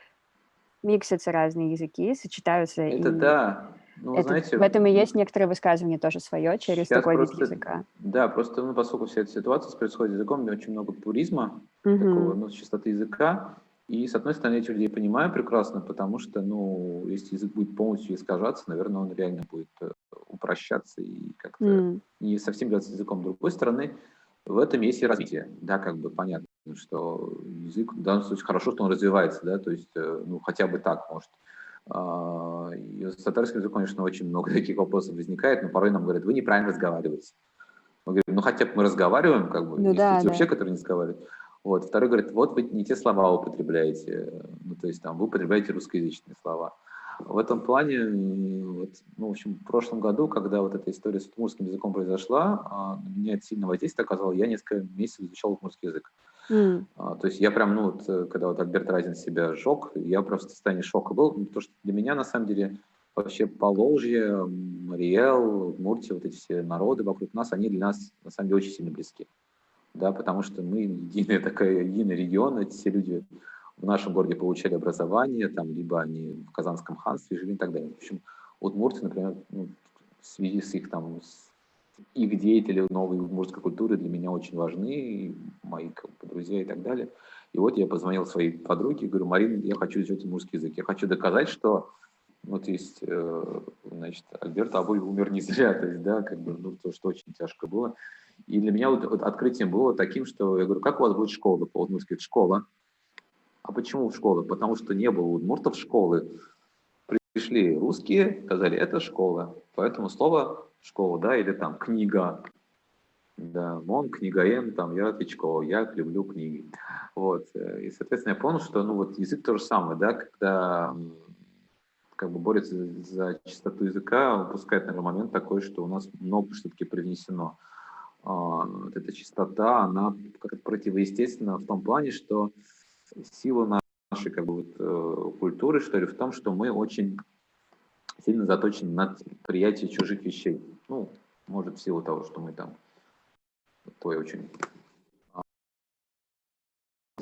S1: миксятся разные языки, сочетаются,
S2: Это
S1: и
S2: да, ну,
S1: это
S2: знаете,
S1: в этом и есть некоторое высказывание тоже свое через
S2: сейчас
S1: такой вид
S2: просто,
S1: языка.
S2: да, просто, ну, поскольку вся эта ситуация происходит с языком, очень много пуризма, такого,
S1: Мгм.
S2: ну, чистоты языка, И, с одной стороны, я этих людей понимаю прекрасно, потому что, ну, если язык будет полностью искажаться, наверное, он реально будет упрощаться и как-то не совсем являться языком. С другой стороны, в этом есть и развитие. Да, как бы понятно, что язык в данном случае хорошо, что он развивается, да, то есть, ну, хотя бы так, может. И с татарским языком, конечно, очень много таких вопросов возникает, но порой нам говорят, вы неправильно разговариваете. Мы говорим, ну хотя бы мы разговариваем, как бы,
S1: Ну
S2: есть
S1: да,
S2: люди вообще,
S1: да.
S2: которые не разговаривают. Вот. Второй говорит, вот вы не те слова употребляете, ну то есть там вы употребляете русскоязычные слова. В этом плане, вот, ну, в общем, в прошлом году, когда вот эта история с удмуртским языком произошла, на меня это сильно воздействие оказало, я несколько месяцев изучал удмуртский язык. То есть я прям, ну, вот, когда вот Альберт Разин себя сжег, я просто в состоянии шока был, потому что для меня, на самом деле, вообще Поволжье, Мариэл, Удмуртия, вот эти все народы вокруг нас, они для нас, на самом деле, очень сильно близки. Да, потому что мы единый такой, единый регион, эти все люди в нашем городе получали образование, там, либо они в Казанском ханстве жили и так далее. В общем, удмурты, например, ну, в связи с их там, с их деятели новой удмуртской культуры для меня очень важны, и мои как бы, друзья и так далее. И вот я позвонил своей подруге и говорю, Марина, я хочу изучать удмуртский язык. Я хочу доказать, что вот есть, значит, Альберт Абой умер не зря, то есть, да, как бы, ну, то, что очень тяжко было. И для меня вот открытием было таким, что я говорю, как у вас будет школа по-удмуртски? Школа. А почему школа? Потому что не было удмуртов школы. Пришли русские, сказали, это школа. Поэтому слово школа, да, или там книга. Да, Мон, книгаен, там, я Тычкова, я люблю книги. Вот. И, соответственно, я понял, что, ну, вот язык то же самое, да, когда как бы борется за чистоту языка, упускает, наверное, момент такой, что у нас много все-таки привнесено. Вот эта чистота, она как-то противоестественна в том плане, что сила нашей как бы, вот, культуры, что ли, в том, что мы очень сильно заточены на приятие чужих вещей. Ну, может, в силу того, что мы там такой очень,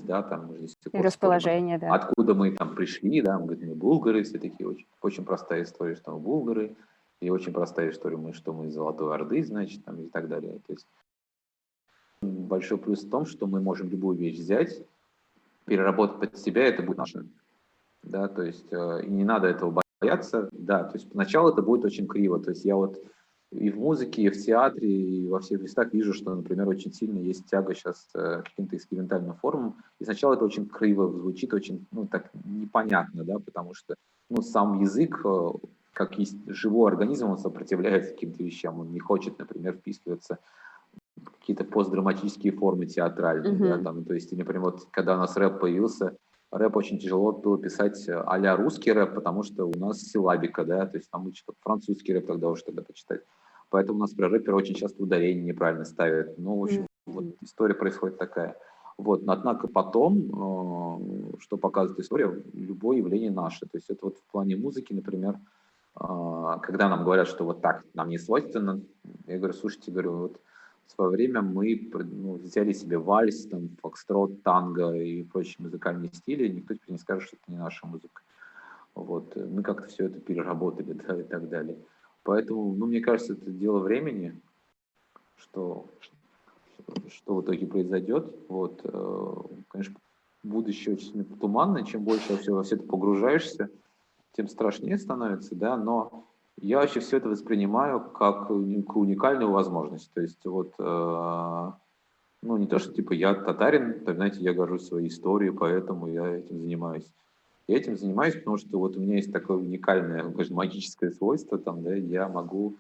S2: да, там мы здесь до сих
S1: И
S2: пор спорим,
S1: расположение, да.
S2: откуда мы там пришли, да, мы говорим, мы булгары, все такие, очень, очень простая история, что мы булгары, и очень простая история, что мы из Золотой Орды, значит, там, и так далее. То есть большой плюс в том, что мы можем любую вещь взять, переработать под себя, это будет наше. Да, то есть и не надо этого бояться, да, то есть поначалу это будет очень криво, то есть я вот и в музыке, и в театре, и во всех местах вижу, что, например, очень сильно есть тяга сейчас к каким-то экспериментальным формам, и сначала это очень криво звучит, очень, ну, так непонятно, да, потому что, ну, сам язык, как есть живой организм, он сопротивляется каким-то вещам, он не хочет, например, вписываться в какие-то постдраматические формы театральные, да, там, то есть, например, вот когда у нас рэп появился, рэп очень тяжело было писать а-ля русский рэп, потому что у нас силлабика, да, то есть там лучше французский рэп тогда уже тогда почитать. Поэтому у нас, например, рэперы очень часто ударение неправильно ставят. Ну, в общем, вот история происходит такая. Вот, однако потом, что показывает история, любое явление наше. То есть это вот в плане музыки, например, когда нам говорят, что вот так нам не свойственно, я говорю, слушайте, говорю, вот в свое время мы, ну, взяли себе вальс, там, фокстрот, танго и прочие музыкальные стили, и никто теперь не скажет, что это не наша музыка. Вот. Мы как-то все это переработали, да, и так далее. Поэтому, ну, мне кажется, это дело времени, что в итоге произойдет. Вот. Конечно, будущее очень туманное, чем больше во все это погружаешься, тем страшнее становится, да, но я вообще все это воспринимаю как уникальную возможность. То есть вот, ну, не то, что типа я татарин, так, знаете, я горжусь своей историей, поэтому я этим занимаюсь. Я этим занимаюсь, потому что вот у меня есть такое уникальное, конечно, магическое свойство, там, да, я могу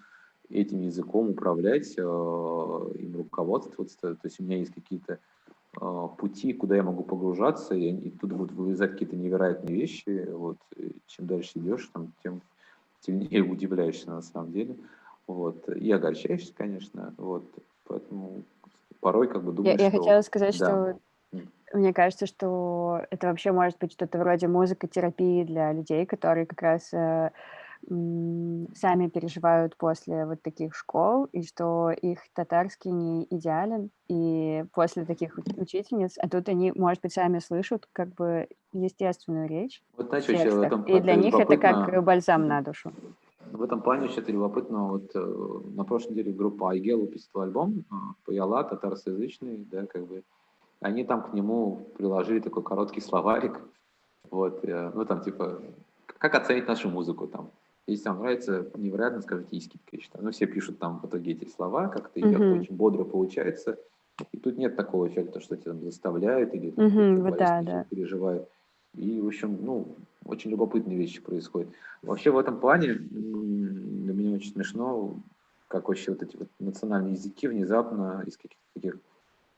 S2: этим языком управлять, им руководствоваться, то есть у меня есть какие-то пути, куда я могу погружаться, и оттуда будут вылезать какие-то невероятные вещи. Вот. И чем дальше идешь, там, тем сильнее удивляешься на самом деле. Вот. И огорчаешься, конечно. Вот. Поэтому порой как бы думаешь,
S1: Я
S2: что
S1: хотела сказать,
S2: да.
S1: что мне кажется, что это вообще может быть что-то вроде музыкотерапии для людей, которые как раз сами переживают после вот таких школ, и что их татарский не идеален, и после таких учительниц, а тут они, может быть, сами слышат как бы естественную речь
S2: Вот
S1: в
S2: знаете, вообще в
S1: текстах,
S2: этом
S1: и для
S2: это
S1: них это как
S2: любопытно.
S1: бальзам на душу.
S2: В этом плане вообще это любопытно. Вот на прошлой неделе группа Айгел выпустила альбом Паяла, татарскоязычный, да, как бы. Они там к нему приложили такой короткий словарик, Вот, ну, там, типа, как оценить нашу музыку, там. Если вам нравится, невероятно, скажите, и скидка, я считаю. Ну, все пишут там в итоге эти слова, как-то и как-то
S1: Мгм.
S2: очень бодро получается. И тут нет такого эффекта, что тебя там заставляют или там какой-то
S1: Мгм. Вот да,
S2: болезненный
S1: да.
S2: эффект переживают. И, в общем, ну, очень любопытные вещи происходят. Вообще в этом плане для меня очень смешно, как вообще вот эти вот национальные языки внезапно из каких-то таких,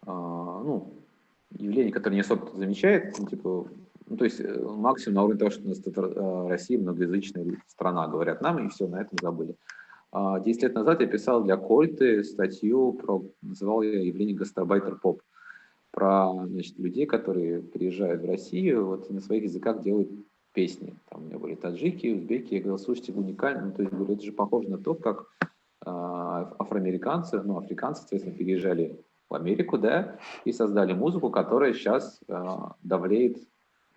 S2: ну, явлений, которые не особо кто замечает, ну, типа, ну, то есть максимум на уровне того, что у нас тут Россия многоязычная страна, говорят нам, и все, на этом забыли. 10 лет назад я писал для Кольты статью про, называл я явление гастарбайтер-поп, про, значит, людей, которые приезжают в Россию, вот и на своих языках делают песни. Там у меня были таджики, узбеки, я говорил, слушайте, это уникально, ну, то есть, говорю, это же похоже на то, как афроамериканцы, ну, африканцы, соответственно, переезжали в Америку, да, и создали музыку, которая сейчас давлеет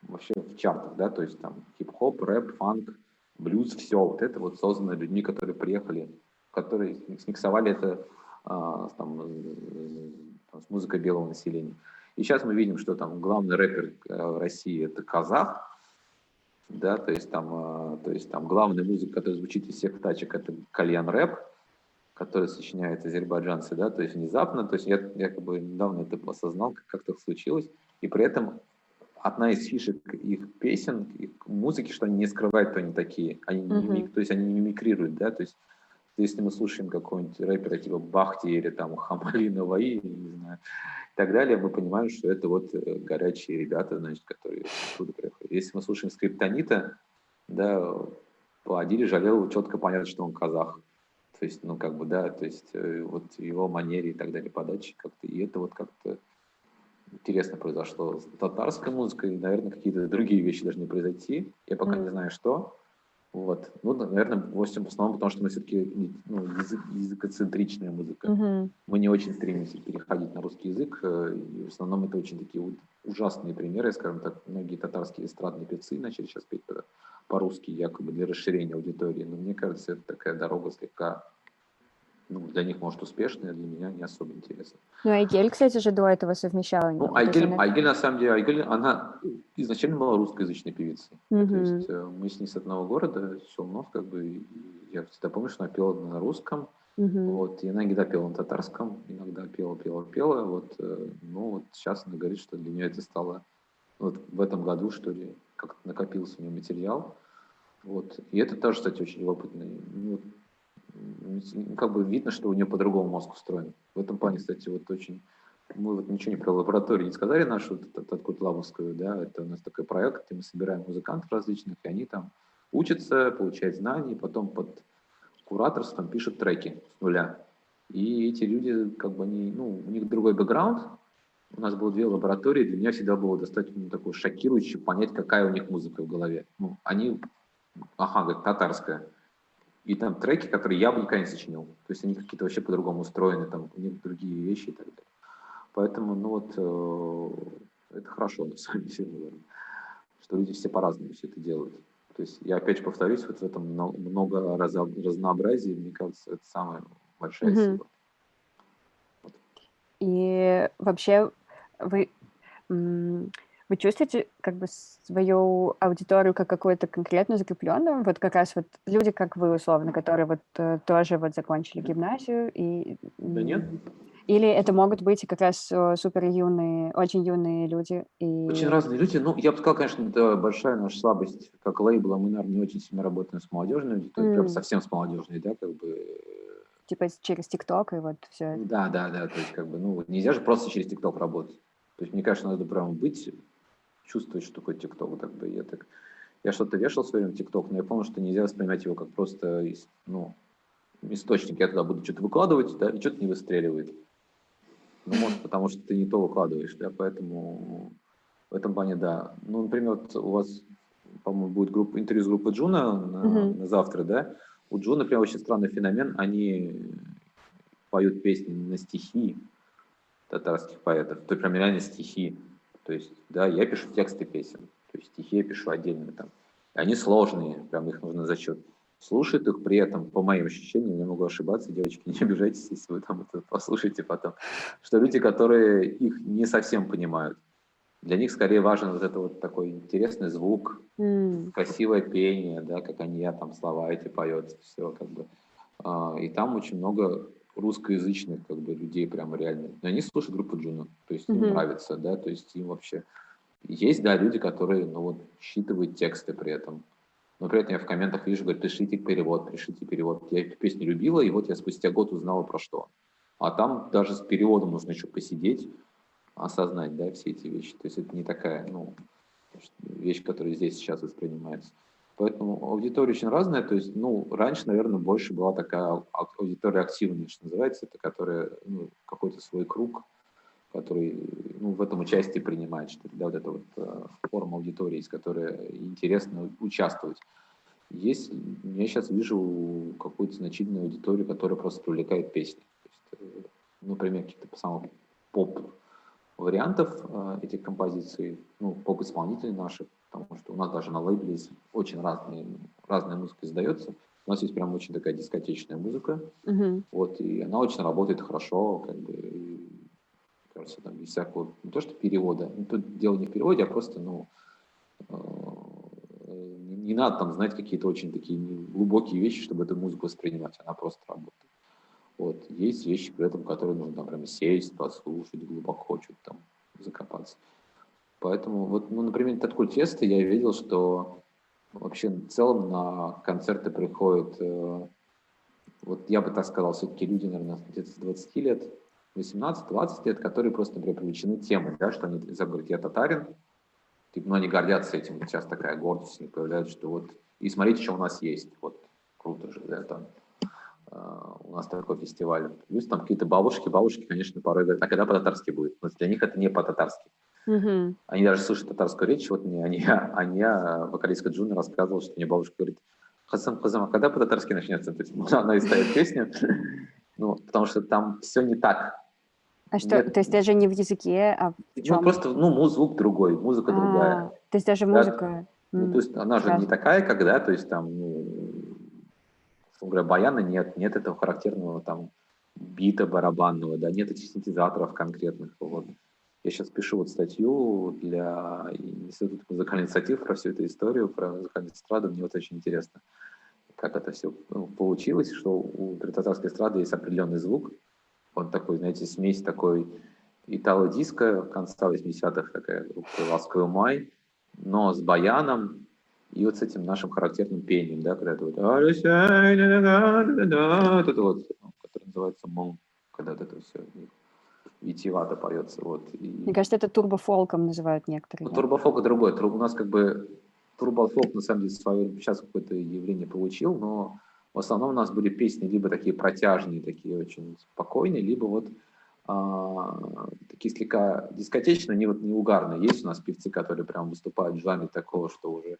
S2: вообще в чартах, да, то есть там хип-хоп, рэп, фанк, блюз, все, вот это вот создано людьми, которые приехали, которые смиксовали это там, с музыкой белого населения. И сейчас мы видим, что там главный рэпер в России это казах, да, то есть там главная музыка, которая звучит из всех тачек, это кальян рэп, который сочиняют азербайджанцы, да, то есть внезапно, то есть я как бы недавно это осознал, как так случилось, и при этом одна из фишек их песен, их музыки, что они не скрывают, кто они такие, они не,
S1: Мгм.
S2: то есть они не мимикрируют, да, то есть если мы слушаем какого-нибудь рэпера типа Бахти или там Хамали Наваи, не знаю, и так далее, мы понимаем, что это вот горячие ребята, значит, которые оттуда приехали. Если мы слушаем Скриптонита, да, по Адиле Жалелу четко понятно, что он казах. То есть, ну, как бы, да, то есть вот его манере и так далее, подачи как-то, и это вот как-то интересно произошло. С татарской музыкой, наверное, какие-то другие вещи должны произойти. Я пока не
S1: М.
S2: знаю, что. Вот. Ну, наверное, в основном, потому что мы все-таки ну, языкоцентричная музыка.
S1: Мгм.
S2: Мы не очень стремимся переходить на русский язык. И в основном это очень такие вот ужасные примеры, скажем так. Многие татарские эстрадные певцы начали сейчас петь по-русски, якобы для расширения аудитории. Но мне кажется, это такая дорога слегка, ну, для них, может, успешная, для меня не особо интересна.
S1: Ну, Айгель, кстати же, до этого совмещала.
S2: Ну,
S1: То есть она...
S2: Айгель, на самом деле, Айгель, она изначально была русскоязычной певицей. То есть
S1: Мгм.
S2: мы с ней с одного города, Челнов, как бы, и я всегда помню, что она пела на русском,
S1: Мгм.
S2: вот, и она иногда пела на татарском, иногда пела, вот, ну, вот сейчас она говорит, что для нее это стало, вот в этом году, что ли, как-то накопился у нее материал, вот, и это тоже, кстати, очень любопытно. Ну, как бы видно, что у нее по-другому мозг устроен. В этом плане, кстати, вот очень... Мы вот ничего не про лабораторию не сказали нашу, вот, Лабовскую, да, это у нас такой проект, где мы собираем музыкантов различных, и они там учатся, получают знания, и потом под кураторством пишут треки с нуля. И эти люди, как бы они, ну, у них другой бэкграунд. У нас было две лаборатории, для меня всегда было достаточно такое шокирующе понять, какая у них музыка в голове. Ну, они, ага, говорят, татарская. И там треки, которые я бы никогда не сочинил. То есть они какие-то вообще по-другому устроены, там у них другие вещи и так далее. Поэтому, ну вот, это хорошо, на самом деле, наверное, что люди все по-разному все это делают. То есть я опять же повторюсь, вот в этом много разнообразия, мне кажется, это самая большая
S1: Мгм.
S2: сила.
S1: И вообще вы, м, вы чувствуете как бы свою аудиторию как какую-то конкретно закрепленную? Вот как раз вот люди, как вы, условно, которые вот тоже вот закончили гимназию, и,
S2: Да нет,
S1: или это могут быть и как раз супер юные, очень юные люди,
S2: очень
S1: и
S2: разные люди. Ну, я бы сказал, конечно, это большая наша слабость как лейбла. Мы, наверное, не очень сильно работаем с молодежной аудиторией, прям
S1: м,
S2: совсем с молодежной, да, как бы.
S1: типа через ТикТок и вот все это.
S2: Да, да, да, то есть как бы, ну, вот нельзя же просто через ТикТок работать. То есть мне кажется, надо прям быть, чувствовать, что такое ТикТок, как бы, я что-то вешал в свое время ТикТок, но я помню, что нельзя воспринимать его как просто, ну, источник, я туда буду что-то выкладывать, да, и что-то не выстреливает. Ну, может, потому что ты не то выкладываешь, да, поэтому в этом плане, да. Ну, например, вот у вас, по-моему, будет интервью с группой Джуна
S1: Мгм.
S2: на завтра, да. У Джуна, например, очень странный феномен, они поют песни на стихи татарских поэтов, то прям реально стихи. То есть, да, я пишу тексты песен, то есть стихи я пишу отдельно там. И они сложные, прям их нужно за счет. Слушают их при этом, по моим ощущениям, я могу ошибаться, девочки, не обижайтесь, если вы там это послушаете потом, что люди, которые их не совсем понимают. Для них скорее важен вот это вот такой интересный звук,
S1: М.
S2: красивое пение, да, как они там слова эти поют, все как бы. И там очень много русскоязычных как бы людей прямо реально. Но они слушают группу Джуно, то есть им
S1: Мгм.
S2: нравится, да, то есть им вообще... Есть, да, люди, которые, ну вот, считывают тексты при этом. Но при этом я в комментах вижу, говорят, пишите перевод, пишите перевод. Я эту песню любила, и вот я спустя год узнала про что. А там даже с переводом нужно еще посидеть, осознать, да, все эти вещи. То есть это не такая, ну, вещь, которая здесь сейчас воспринимается. Поэтому аудитория очень разная. То есть, ну, раньше, наверное, больше была такая аудитория активная, что называется, это которая, ну, какой-то свой круг, который, ну, в этом участие принимает, что ли, да, вот эта вот форма аудитории, из которой интересно участвовать. Есть, я сейчас вижу какую-то значительную аудиторию, которая просто привлекает песни. То есть, например, каких-то самых поп-вариантов этих композиций, ну, поп-исполнителей наших, потому что у нас даже на лейбле очень разная музыка издается. У нас есть прям очень такая дискотечная музыка,
S1: Мгм.
S2: вот, и она очень работает хорошо, как бы, и, кажется, там без всякого, не то что перевода, ну, тут дело не в переводе, а просто, ну, э, не надо там знать какие-то очень такие глубокие вещи, чтобы эту музыку воспринимать, она просто работает. Вот. Есть вещи при этом, которые нужно там прям сесть, послушать, глубоко что-то там закопаться. Поэтому вот, ну, например, этот культ феста я видел, что вообще в целом на концерты приходят, вот я бы так сказал, все-таки люди, наверное, где-то с 20 лет, 18-20 лет, которые просто, например, привлечены темой, да, что они говорят, я татарин, типа, ну, они гордятся этим, сейчас такая гордость у них появляется, что вот, и смотрите, что у нас есть, вот, круто же, да, там, у нас такой фестиваль. Плюс там какие-то бабушки, конечно, порой говорят, а когда по-татарски будет? Но для них это не по-татарски.
S1: Мгм.
S2: Они даже слышат татарскую речь. Вот мне вокалистка Джуна, рассказывала, что мне бабушка говорит, Хазам, а когда по-татарски начнется? То есть она и ставит песню, ну, потому что там все не так.
S1: А что,
S2: Нет,
S1: то есть даже не в языке, а в
S2: ну,
S1: чем?
S2: просто, ну, звук другой, музыка другая.
S1: То есть даже
S2: Да?
S1: музыка
S2: Ну, то есть она же не
S1: разная.
S2: такая, когда, то есть там, ну, условно говоря, баяна нет этого характерного там бита барабанного, да, нет этих синтезаторов конкретных. Вот. Я сейчас пишу вот статью для Института музыкальных инициатив про всю эту историю, про музыкальную эстраду. Мне вот очень интересно, как это все получилось, что у татарской эстрады есть определенный звук. Он такой, знаете, смесь такой итало-диско конца 80-х, такая группа «Ласковый май», но с баяном и вот с этим нашим характерным пением, да, когда это вот, вот это вот, которое называется мон, когда вот это все витиевато поется, вот.
S1: Мне
S2: И,
S1: кажется, это турбофолком называют некоторые,
S2: ну,
S1: нет?
S2: турбофолк другой, у нас как бы турбофолк на самом деле свое сейчас какое-то явление получил, но в основном у нас были песни либо такие протяжные, такие очень спокойные, либо вот такие слегка дискотечные, не вот не угарные. Есть у нас певцы, которые прям выступают в жанре такого, что уже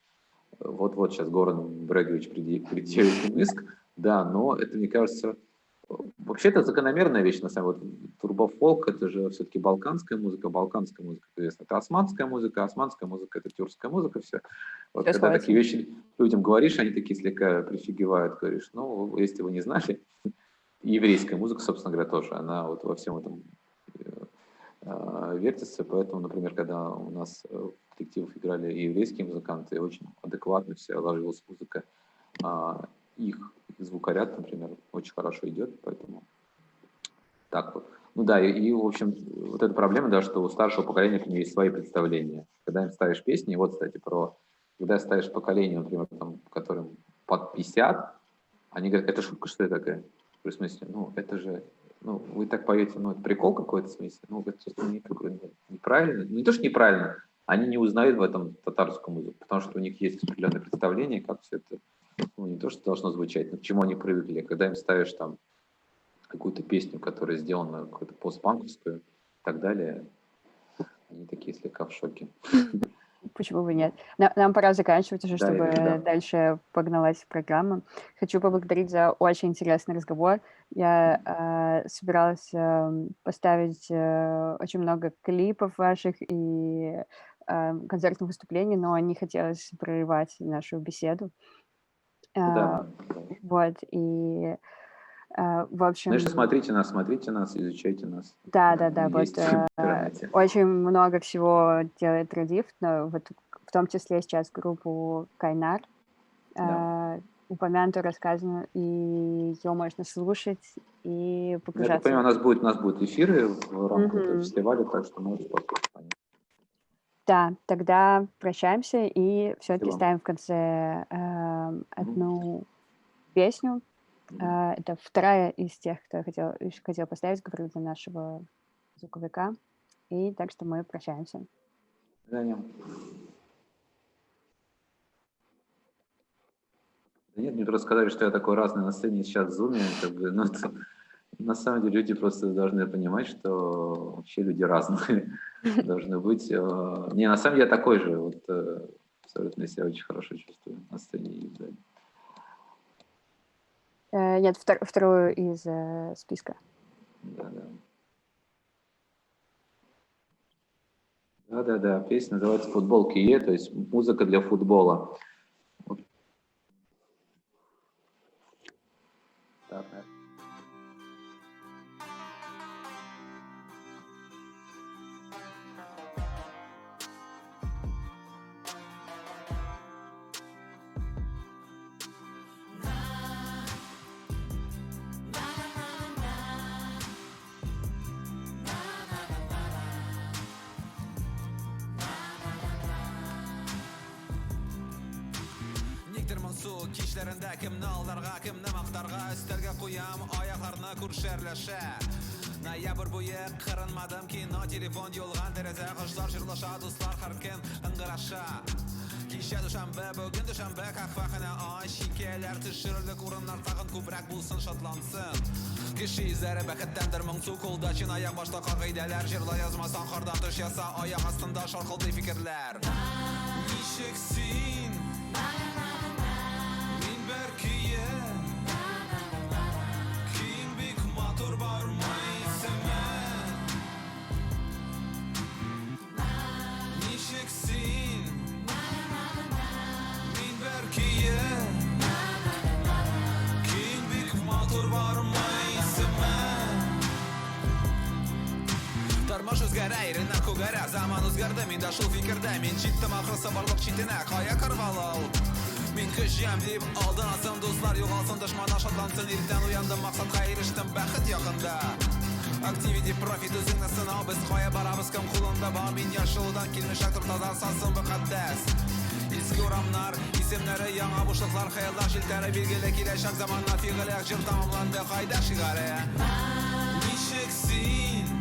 S2: вот-вот сейчас Горан Брегович предъявит им иск, да, но это, мне кажется, вообще это закономерная вещь, на самом деле. Вот турбофолк — это же все-таки балканская музыка, известно, это османская музыка — это тюркская музыка, все. Вот
S1: Все
S2: когда такие
S1: сходится.
S2: вещи людям говоришь, они такие слегка прифигевают, говоришь, ну, если вы не знали, и еврейская музыка, собственно говоря, тоже, она вот во всем этом вертится, поэтому, например, когда у нас в коллективах играли и еврейские музыканты, очень адекватно вся ложилась музыка, их звукоряд, например, очень хорошо идет, поэтому так вот. Ну да, в общем, вот эта проблема, да, что у старшего поколения к ней есть свои представления. Когда им ставишь песни, вот, кстати, когда ставишь поколение, например, там, которым под 50, они говорят, это шутка, что ли, такая? В смысле, ну, это же, ну, вы так поете, ну, это прикол какой-то, в смысле? Ну, это неправильно. Ну, не то, что неправильно, они не узнают в этом татарскую музыку, потому что у них есть определенное представление, как все это, ну, не то, что должно звучать, но к чему они привыкли. Когда им ставишь там какую-то песню, которая сделана какую-то постпанковскую и так далее, они такие слегка в шоке.
S1: Почему бы нет? Нам пора заканчивать уже,
S2: Да, я вижу,
S1: чтобы
S2: да.
S1: дальше погналась программа. Хочу поблагодарить за очень интересный разговор. Я собиралась поставить очень много клипов ваших и концертных выступлений, но не хотелось прерывать нашу беседу.
S2: Ну
S1: А,
S2: да, да.
S1: вот, и В общем...
S2: Значит, смотрите нас, изучайте нас.
S1: Да,
S2: Мы
S1: вот
S2: есть в интернете.
S1: очень много всего делает Радиф, но вот в том числе сейчас группу Кайнар,
S2: Да.
S1: упомянуто, рассказано, и ее можно слушать и
S2: Я
S1: погружаться.
S2: так понимаю, у нас будут эфиры в рамках этого фестиваля, так что можете послушать.
S1: Да, тогда прощаемся и все-таки
S2: Спасибо.
S1: ставим в конце одну песню. Это вторая из тех, кто я хотела поставить, говорю, для нашего звуковика. И так что мы прощаемся.
S2: До свидания. Да нет, мне просто сказали, что я такой разный на сцене сейчас в зуме. Ну, это, на самом деле люди просто должны понимать, что вообще люди разные должны быть. Не, на самом деле я такой же. Вот, абсолютно себя очень хорошо чувствую на сцене и в зале.
S1: Нет, вторую из списка.
S2: Да. Песня называется «Футбол Кие», то есть музыка для футбола. Так, да.
S3: Kişlerinde kimni aldarga, kimni maqtarga Üstlerge koyam, ayaklarını kurşerleşe Noyabr boyu kırınmadım kino Telefon yolgan tereze Kuşlar şırlaşa, dostlar har kim ıngıraşa Kişe düşenbe, bugün düşenbe Kahvahine ay şikeler Tüşürülük urunlar tağın kubrak bulsun şatlansın Kişi izleri bekettendir mıngsu kolda Çin ayak başta kagideler Jirla yazmasan kardan tuş yasa Ayak astında şarkıldı fikirler Nişeksin Tarmoş özgərə, erinlər koqərə Zaman özgərdə, min də şul fikirdə Min ciddim axırsa barlıq çitinə Qaya qarvalal Min kışyam deyib aldın asım Dostlar yoğalsın, düşman aşatlansın İlkdən uyandım, maqsadqa erişdim Bəxit yaxında Aktivity, profit özünə sınav Biz qaya barabız kəm qulunda Ba min yaşılıdan kilmiş aktır taza sasın müqəddəs İlski uramlar, isimləri yana boşluqlar Xəyallar, şiltləri, bilgilə kiləşək Zamanla fiqilək, jıl tamamlandı Qayda şiqarə Nişəksin